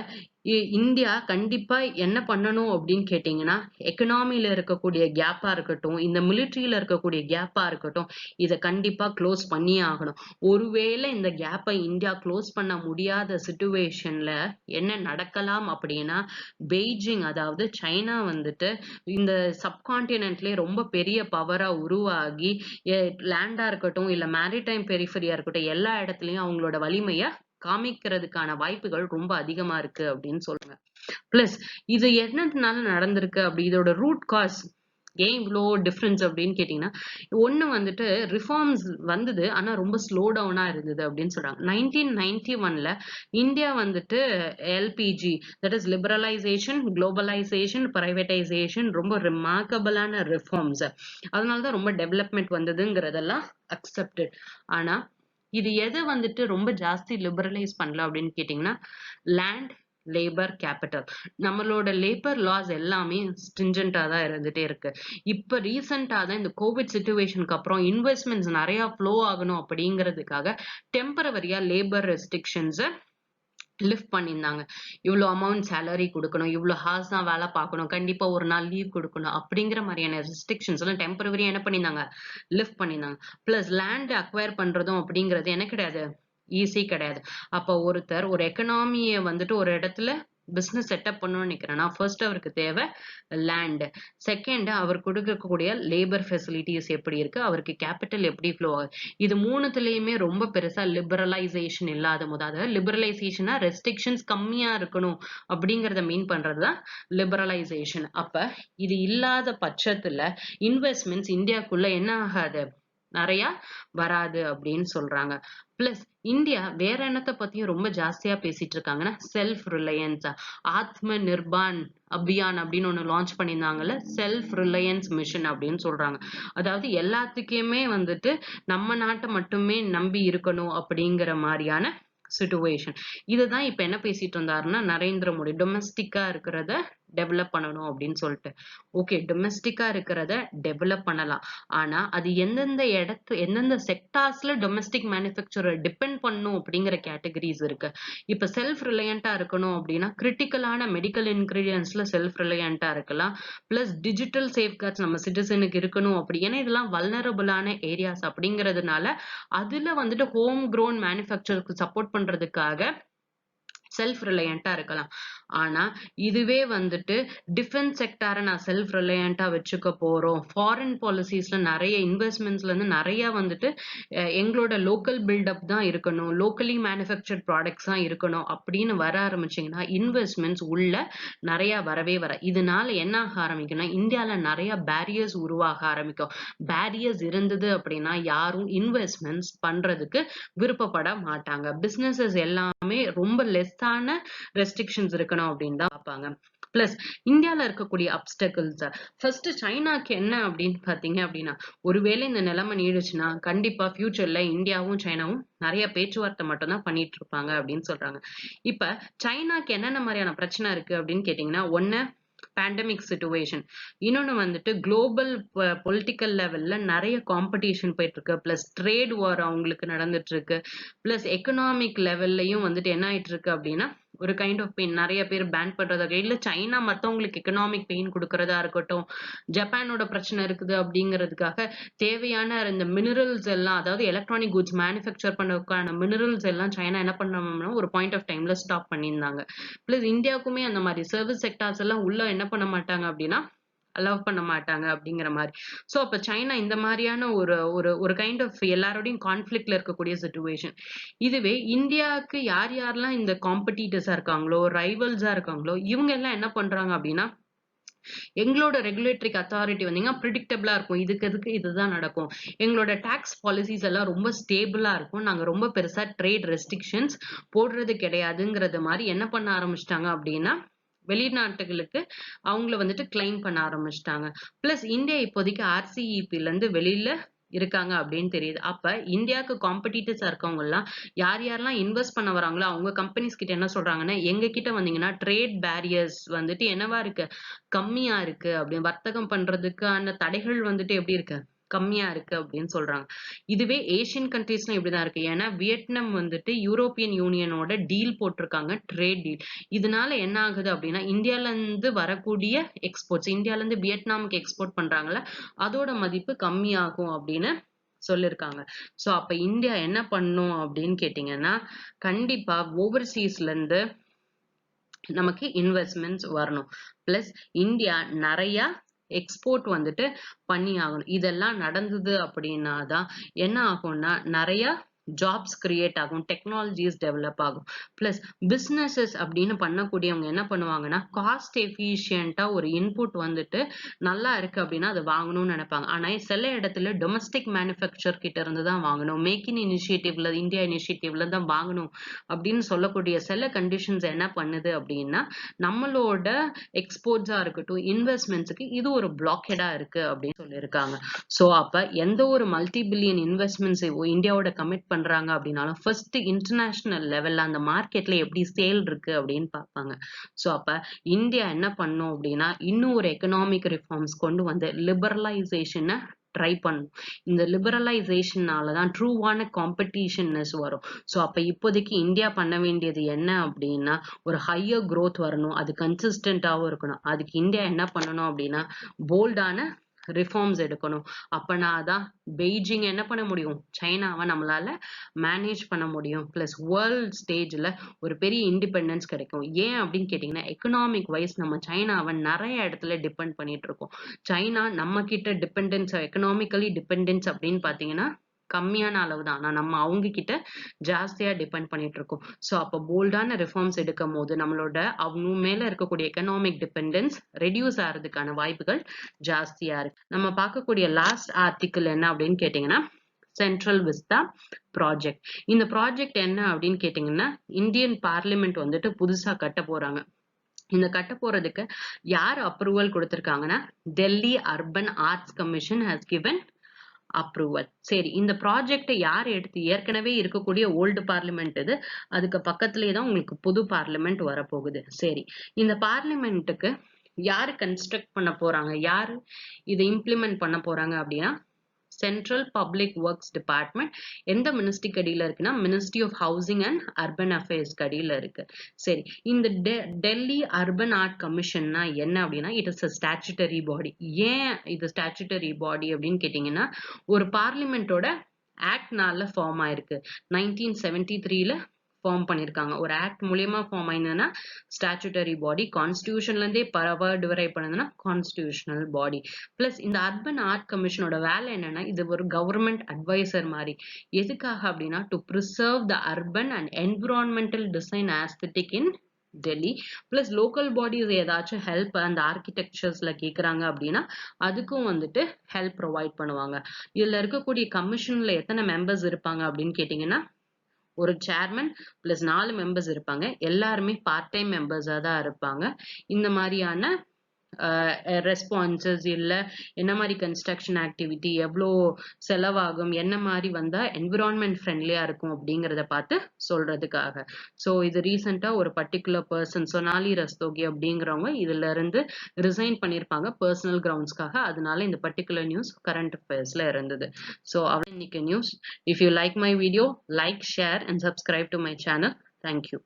இந்தியா கண்டிப்பா என்ன பண்ணணும் அப்படின்னு கேட்டீங்கன்னா, எக்கனாமில இருக்கக்கூடிய கேப்பா இருக்கட்டும், இந்த மிலிட்டரியில இருக்கக்கூடிய கேப்பா இருக்கட்டும், இத கண்டிப்பா க்ளோஸ் பண்ணியே ஆகணும். ஒருவேளை இந்த கேப்பை இந்தியா க்ளோஸ் பண்ண முடியாத சிச்சுவேஷன்ல என்ன நடக்கலாம் அப்படின்னா, பெய்ஜிங் அதாவது சைனா வந்துட்டு இந்த சப்கான்டினென்ட்லயே ரொம்ப பெரிய பவரா உருவாகி லேண்டா இருக்கட்டும், இல்ல மேரிடைம் பெரிஃபெரியா இருக்கட்டும், எல்லா இடத்துலயும் அவங்களோட வலிமைய காமிக்கிறதுக்கான வாய்ப்புகள் ரொம்ப அதிகமா இருக்கு அப்படின்னு சொல்றாங்க. பிளஸ் இது என்னதுனால நடந்திருக்கு அப்படி, இதோட ரூட் காஸ் ஏன் இவ்ளோ டிஃபரன்ஸ் அப்படின்னு கேட்டீங்கன்னா, ஒண்ணு வந்துட்டு ரிஃபார்ம்ஸ் வந்தது. ஆனா ரொம்ப ஸ்லோ டவுனா இருந்தது அப்படின்னு சொல்றாங்க. 1991ல இந்தியா வந்துட்டு LPG that is liberalisation, globalisation, privatisation ரொம்ப ரிமார்க்கபிளான ரிஃபார்ம்ஸ். அதனால தான் ரொம்ப டெவலப்மெண்ட் வந்ததுங்கிறதெல்லாம் அக்செப்டட். ஆனா இது எது வந்துட்டு ரொம்ப ஜாஸ்தி லிபரலைஸ் பண்ணல அப்படின்னு கேட்டீங்கன்னா, லேண்ட், லேபர், கேபிட்டல். நம்மளோட லேபர் லாஸ் எல்லாமே ஸ்ட்ரிஞ்சென்ட்டா தான் இருந்துட்டே இருக்கு. இப்ப ரீசென்ட்டா தான் இந்த கோவிட் சிச்சுவேஷனுக்கு அப்புறம் இன்வெஸ்ட்மென்ட்ஸ் நெறைய ஃப்ளோ ஆகணும் அப்படிங்கிறதுக்காக டெம்பரவரியா லேபர் ரெஸ்ட்ரிக்ஷன்ஸ லிஃப்ட் பண்ணியிருந்தாங்க. இவ்ளோ அமௌண்ட் சேலரி குடுக்கணும். இவ்ளோ ஹார்ஸ் தான் வேலை பார்க்கணும். கண்டிப்பா ஒரு நாள் லீவ் குடுக்கணும். அப்படிங்கிற மாரியான ரெஸ்ட்ரிக்ஷன்ஸ் எல்லாம் டெம்பரவரியா என்ன பண்ணியிருந்தாங்க? லிஃப்ட் பண்ணியிருந்தாங்க. பிளஸ் லேண்ட் அக்வயர் பண்றதும் அப்படிங்கிறது என்ன கிடையாது? ஈஸி கிடையாது. அப்ப ஒருத்தர் ஒரு எக்கனாமிய வந்துட்டு ஒரு இடத்துல பிசினஸ் செட்டப் பண்ணணும்னு நினைக்கிறேன்னா, ஃபர்ஸ்ட் அவருக்கு தேவை லேண்ட். செகண்ட் அவர் குடுக்கக்கூடிய லேபர் ஃபெசிலிட்டிஸ் எப்படி இருக்கு? அவருக்கு கேபிட்டல் எப்படி ஃப்ளோ ஆகுது? இது 3த்துலயுமே ரொம்ப பெருசா லிபரலைசேஷன் இல்லாதபோது, அதாவது லிபரலைசேஷன்னா ரெஸ்ட்ரிக்ஷன்ஸ் கம்மியா இருக்கணும் அப்படிங்கிறத மீன் பண்றது தான் லிபரலைசேஷன். அப்ப இது இல்லாத பட்சத்துல இன்வெஸ்ட்மென்ட்ஸ் இந்தியாக்குள்ள என்ன ஆகாது? நெறைய வராது அப்படின்னு சொல்றாங்க. பிளஸ் இந்தியா வேற என்னத்த பத்தியும் ரொம்ப ஜாஸ்தியா பேசிட்டு இருக்காங்கன்னா, செல்ஃப் ரிலையன்ஸ். ஆத்ம நிர்பான் அபியான் அப்படின்னு ஒண்ணு லான்ச் பண்ணியிருந்தாங்கல்ல, செல்ஃப் ரிலையன்ஸ் மிஷன் அப்படின்னு சொல்றாங்க. அதாவது எல்லாத்துக்குமே வந்துட்டு நம்ம நாட்டை மட்டுமே நம்பி இருக்கணும் அப்படிங்கிற மாரியான சிச்சுவேஷன். இதுதான் இப்ப என்ன பேசிட்டு இருந்தாருன்னா நரேந்திர மோடி, டொமஸ்டிக்கா இருக்கிறத டெவலப் பண்ணணும் அப்படின்னு சொல்லிட்டு. ஓகே, டொமஸ்டிக்கா இருக்கிறத டெவலப் பண்ணலாம். ஆனா அது எந்தெந்த செக்டார்ஸ்ல டொமஸ்டிக் மேனுஃபேக்சரர் டிபெண்ட் பண்ணும் அப்படிங்கிற கேட்டகரிஸ் இருக்கு. இப்ப செல்ஃப் ரிலையண்டா இருக்கணும் அப்படின்னா கிரிட்டிக்கலான மெடிக்கல் இன்கிரீடியன்ஸ்ல செல்ஃப் ரிலையண்டா இருக்கலாம். பிளஸ் டிஜிட்டல் சேஃப்கார்ட்ஸ் நம்ம சிட்டிசனுக்கு இருக்கணும் அப்படி. ஏன்னா இதெல்லாம் வல்னரபிளான ஏரியாஸ் அப்படிங்கிறதுனால அதுல வந்துட்டு ஹோம் க்ரோன் மேனுஃபேக்சருக்கு சப்போர்ட் பண்றதுக்காக செல்ஃப் ரிலையண்டா இருக்கலாம். ஆனா இதுவே வந்துட்டு டிஃபென்ஸ் செக்டாரை நான் செல்ஃப் ரிலையண்டா வச்சுக்க போறோம், ஃபாரின் பாலிசிஸ்ல நிறைய இன்வெஸ்ட்மெண்ட்ஸ்ல இருந்து நிறைய வந்துட்டு எங்களோட லோக்கல் பில்டப் தான் இருக்கணும், லோக்கலி மேனுஃபேக்சர்ட் ப்ராடக்ட்ஸ் தான் இருக்கணும் அப்படின்னு வர ஆரம்பிச்சீங்கன்னா இன்வெஸ்ட்மெண்ட்ஸ் உள்ள நிறைய வரவே வர. இதனால என்ன ஆக ஆரம்பிக்கும்னா இந்தியால நிறைய பேரியர்ஸ் உருவாக ஆரம்பிக்கும். பேரியர்ஸ் இருந்தது அப்படின்னா யாரும் இன்வெஸ்ட்மெண்ட்ஸ் பண்றதுக்கு விருப்பப்பட மாட்டாங்க. பிசினஸஸ் எல்லாமே ரொம்ப லெஸ்ஸான ரெஸ்ட்ரிக்ஷன்ஸ் இருக்கணும் அப்படின்னு தான் பார்ப்பாங்க. பிளஸ் இந்தியால இருக்கக்கூடிய அப்டக்கிள்ஸ் ஃபர்ஸ்ட் சைனாக்கு என்ன அப்படின்னு பாத்தீங்க அப்படின்னா, ஒருவேளை இந்த நிலைமை நீடிச்சுன்னா கண்டிப்பா ஃபியூச்சர்ல இந்தியாவும் சைனாவும் நிறைய பேச்சுவார்த்தை மட்டும் தான் பண்ணிட்டு இருப்பாங்க அப்படின்னு சொல்றாங்க. இப்ப சைனாக்கு என்னென்ன மாதிரியான பிரச்சனை இருக்கு அப்படின்னு கேட்டீங்கன்னா, ஒண்ணு பேண்டமிக் சிச்சுவேஷன், இன்னொன்னு வந்துட்டு குளோபல் பொலிட்டிக்கல் லெவல்ல நிறைய காம்படிஷன் போயிட்டு இருக்கு, பிளஸ் ட்ரேட் வார் அவங்களுக்கு நடந்துட்டு இருக்கு, பிளஸ் எக்கனாமிக் லெவல்லையும் வந்துட்டு என்ன ஆயிட்டு இருக்கு அப்படின்னா ஒரு கைண்ட் ஆஃப் பெயின். நிறைய பேர் பேன் பண்றதாக, இல்ல சைனா மத்தவங்களுக்கு எக்கனாமிக் பெயின் கொடுக்கறதா இருக்கட்டும், ஜப்பானோட பிரச்சனை இருக்குது அப்படிங்கிறதுக்காக தேவையான இந்த மினரல்ஸ் எல்லாம், அதாவது எலக்ட்ரானிக் குட்ஸ் மேனுஃபேக்சர் பண்ணதுக்கான மினரல்ஸ் எல்லாம் சைனா என்ன பண்ணோம்னா ஒரு பாயிண்ட் ஆஃப் டைம்ல ஸ்டாப் பண்ணியிருந்தாங்க. பிளஸ் இந்தியாவுக்குமே அந்த மாதிரி சர்வீஸ் செக்டார்ஸ் எல்லாம் உள்ள என்ன பண்ண மாட்டாங்க அப்படின்னா அலோவ் பண்ண மாட்டாங்க அப்படிங்கிற மாதிரி. சோ அப்ப சைனா இந்த மாதிரியான ஒரு ஒரு ஒரு கைண்ட் ஆஃப் எல்லாரோடையும் கான்ஃபிளிக்ட்ல இருக்கக்கூடிய சிச்சுவேஷன். இதுவே இந்தியாவுக்கு யார் யாரெல்லாம் இந்த காம்படிட்டர்ஸா இருக்காங்களோ, ரைவல்ஸா இருக்காங்களோ, இவங்க எல்லாம் என்ன பண்றாங்க அப்படின்னா எங்களோட ரெகுலேட்டரி அத்தாரிட்டி வந்தீங்கன்னா ப்ரிடிக்டபிளா இருக்கும், இதுக்கு இதுதான் நடக்கும், எங்களோட டாக்ஸ் பாலிசிஸ் எல்லாம் ரொம்ப ஸ்டேபிளா இருக்கும், நாங்க ரொம்ப பெருசா ட்ரேட் ரெஸ்ட்ரிக்ஷன்ஸ் போடுறது கிடையாதுங்கிறது மாதிரி என்ன பண்ண ஆரம்பிச்சிட்டாங்க அப்படின்னா வெளிநாட்டுகளுக்கு அவங்கள வந்துட்டு கிளைம் பண்ண ஆரம்பிச்சிட்டாங்க. பிளஸ் இந்தியா இப்போதைக்கு ஆர்சிஇபில இருந்து வெளியில இருக்காங்க அப்படின்னு தெரியுது. அப்ப இந்தியாவுக்கு காம்படிட்டர்ஸா இருக்கவங்க எல்லாம் யார் யாரெல்லாம் இன்வெஸ்ட் பண்ண வராங்களோ அவங்க கம்பெனிஸ் கிட்ட என்ன சொல்றாங்கன்னா, எங்க கிட்ட வந்தீங்கன்னா ட்ரேட் பேரியர்ஸ் வந்துட்டு என்னவா இருக்கு, கம்மியா இருக்கு, அப்படி வர்த்தகம் பண்றதுக்கான தடைகள் வந்துட்டு எப்படி இருக்கு, கம்மியா இருக்கு அப்படின்னு சொல்றாங்க. இதுவே ஏசியன் கண்ட்ரீஸ்லாம் இப்படிதான் இருக்கு. ஏன்னா வியட்நாம் வந்துட்டு யூரோப்பியன் யூனியனோட டீல் போட்டிருக்காங்க, ட்ரேட் டீல். இதனால என்ன ஆகுது அப்படின்னா இந்தியால இருந்து வரக்கூடிய எக்ஸ்போர்ட்ஸ், இந்தியால இருந்து வியட்நாமுக்கு எக்ஸ்போர்ட் பண்றாங்கல்ல, அதோட மதிப்பு கம்மியாகும் அப்படின்னு சொல்லிருக்காங்க. சோ அப்ப இந்தியா என்ன பண்ணும் அப்படின்னு கேட்டீங்கன்னா, கண்டிப்பா ஓவர்சீஸ்ல இருந்து நமக்கு இன்வெஸ்ட்மெண்ட்ஸ் வரணும். பிளஸ் இந்தியா நிறைய எக்ஸ்போர்ட் வந்துட்டு பண்ணி ஆகணும். இதெல்லாம் நடந்தது அப்படின்னா தான் என்ன ஆகும்னா நிறைய ஜாப்ஸ் கிரியேட் ஆகும், டெக்னாலஜிஸ் டெவலப் ஆகும். பிளஸ் பிசினஸஸ் அப்படின்னு பண்ணக்கூடியவங்க என்ன பண்ணுவாங்கன்னா காஸ்ட் எஃபிஷியண்டா ஒரு இன்புட் வந்துட்டு நல்லா இருக்கு அப்படின்னா அதை வாங்கணும்னு நினைப்பாங்க. ஆனா சில இடத்துல டொமஸ்டிக் மேனுஃபேக்சர் கிட்ட இருந்து தான் வாங்கணும், மேக் இன் இனிஷியேட்டிவ்ல இந்தியா இனிஷியேட்டிவ்ல தான் வாங்கணும் அப்படின்னு சொல்லக்கூடிய சில கண்டிஷன்ஸ் என்ன பண்ணுது அப்படின்னா நம்மளோட எக்ஸ்போர்ட்ஸா இருக்கட்டும், இன்வெஸ்ட்மெண்ட்ஸுக்கு இது ஒரு பிளாக்கெடா இருக்கு அப்படின்னு சொல்லியிருக்காங்க. ஸோ அப்ப எந்த ஒரு மல்டி பில்லியன் இன்வெஸ்ட்மெண்ட்ஸ் இந்தியாவோட கமிட் பண்றாங்க அப்படின்னாலும் ஃபர்ஸ்ட் இன்டர்நேஷனல் லெவல்ல அந்த மார்க்கெட்ல எப்படி சேல் இருக்கு அப்படின்னு பார்ப்பாங்க. ஸோ அப்ப இந்தியா என்ன பண்ணும் அப்படின்னா இன்னும் ஒரு எக்கனாமிக் ரிஃபார்ம்ஸ் கொண்டு வந்து லிபரலைசேஷனை ட்ரை பண்ணும். இந்த லிபரலைசேஷனால தான் ட்ரூவான காம்படிஷன்னஸ் வரும். ஸோ அப்ப இப்போதைக்கு இந்தியா பண்ண வேண்டியது என்ன அப்படின்னா ஒரு ஹையர் growth வரணும், அது கன்சிஸ்டன்டாவும் இருக்கணும். அதுக்கு இந்தியா என்ன பண்ணணும் அப்படின்னா போல்டான ரிஃபார்ம்ஸ் எடுக்கணும். அப்பனாதான் பெய்ஜிங் என்ன பண்ண முடியும், சைனாவை நம்மளால மேனேஜ் பண்ண முடியும். பிளஸ் வேர்ல்ட் ஸ்டேஜ்ல ஒரு பெரிய இண்டிபெண்டன்ஸ் கிடைக்கும். ஏன் அப்படின்னு கேட்டீங்கன்னா எக்கனாமிக் வைஸ் நம்ம சைனாவை நிறைய இடத்துல டிபெண்ட் பண்ணிட்டு இருக்கோம். சைனா நம்ம கிட்ட டிபெண்டன்ஸ், எக்கனாமிக்கலி டிபெண்டன்ஸ் அப்படின்னு பாத்தீங்கன்னா கம்மியான அளவு தான். ஆனா நம்ம அவங்க கிட்ட ஜாஸ்தியா டிபெண்ட் பண்ணிட்டு இருக்கோம். ஸோ அப்போ போல்டான ரிஃபார்ம்ஸ் எடுக்கும் போது நம்மளோட அவங்க மேல இருக்கக்கூடிய எக்கனாமிக் டிபெண்டன்ஸ் ரெடியூஸ் ஆகிறதுக்கான வாய்ப்புகள் ஜாஸ்தியா இருக்கு. நம்ம பார்க்கக்கூடிய லாஸ்ட் ஆர்டிக்கிள் என்ன அப்படின்னு கேட்டீங்கன்னா சென்ட்ரல் விஸ்டா ப்ராஜெக்ட். இந்த ப்ராஜெக்ட் என்ன அப்படின்னு கேட்டீங்கன்னா இந்தியன் பார்லிமெண்ட் வந்துட்டு புதுசா கட்ட போறாங்க. இந்த கட்ட போறதுக்கு யார் அப்ரூவல் கொடுத்திருக்காங்கன்னா Delhi urban arts commission has given approval. சரி, இந்த ப்ராஜெக்டை யார் எடுத்து, ஏற்கனவே இருக்கக்கூடிய ஓல்டு பார்லிமெண்ட் இது, அதுக்கு பக்கத்துலயே தான் உங்களுக்கு புது பார்லிமெண்ட் வரப்போகுது. சரி, இந்த பார்லிமெண்ட்டுக்கு யாரு கன்ஸ்ட்ரக்ட் பண்ண போறாங்க, யாரு இதை இம்ப்ளிமெண்ட் பண்ண போறாங்க அப்படின்னா சென்ட்ரல் பப்ளிக் ஒர்க்ஸ் டிபார்ட்மெண்ட். எந்த மினிஸ்ட்ரிக்கு அடியில இருக்குன்னா ministry of housing and urban அஃபேர்ஸ்க்கு அடியில இருக்கு. சரி, இந்த டெல்லி அர்பன் ஆர்ட் கமிஷன்னா என்ன அப்படின்னா இட் இஸ் அ ஸ்டாச்சுட்டரி பாடி. ஏன் இது ஸ்டாச்சுட்டரி பாடி அப்படின்னு கேட்டீங்கன்னா ஒரு பார்லிமெண்டோட ஆக்ட்னால ஃபார்ம் ஆயிருக்கு. 1973ல ஃபார்ம் பண்ணிருக்காங்க. ஒரு ஆக்ட் மூலியமா ஃபார்ம் ஆயிருந்ததுன்னா ஸ்டாச்சுட்டரி பாடி. கான்ஸ்டிடியூஷன்ல இருந்தே பவர் டிரைவ் பண்ணதுன்னா கான்ஸ்டிடியூஷனல் பாடி. பிளஸ் இந்த அர்பன் ஆர்ட் கமிஷனோட வேலை என்னன்னா இது ஒரு கவர்மெண்ட் அட்வைசர் மாதிரி. எதுக்காக அப்படின்னா to preserve the urban and environmental design aesthetic in Delhi. Plus local bodies ஏதாச்சும் ஹெல்ப் அந்த ஆர்கிடெக்சர்ஸ்ல கேக்குறாங்க அப்படின்னா அதுக்கும் வந்துட்டு ஹெல்ப் ப்ரொவைட் பண்ணுவாங்க. இதுல இருக்கக்கூடிய கமிஷன்ல எத்தனை மெம்பர்ஸ் இருப்பாங்க அப்படின்னு கேட்டீங்கன்னா ஒரு சேர்மன் பிளஸ் 4 மெம்பர்ஸ் இருப்பாங்க. எல்லாருமே பார்ட் டைம் மெம்பர்ஸா தான் இருப்பாங்க. இந்த மாதிரியான ரெஸ்பான்சஸ் இல்ல என்ன மாதிரி கன்ஸ்ட்ரக்ஷன் ஆக்டிவிட்டி, எவ்வளோ செலவாகும், என்ன மாதிரி வந்தா என்விரான்மெண்ட் ஃப்ரெண்ட்லியா இருக்கும் அப்படிங்கிறத பார்த்து சொல்றதுக்காக. ஸோ இது ரீசெண்டா ஒரு பர்டிகுலர் பர்சன் சொனாலி ரஸ்தோகி அப்படிங்கிறவங்க இதுல இருந்து ரிசைன் பண்ணியிருப்பாங்க பர்சனல் கிரவுண்ட்ஸ்க்காக. அதனால இந்த பர்டிகுலர் நியூஸ் கரண்ட் அஃபேர்ஸ்ல இருந்தது. ஸோ அவ்வளோ இன்னைக்கு news. If you like my video, like, share and subscribe to my channel. Thank you.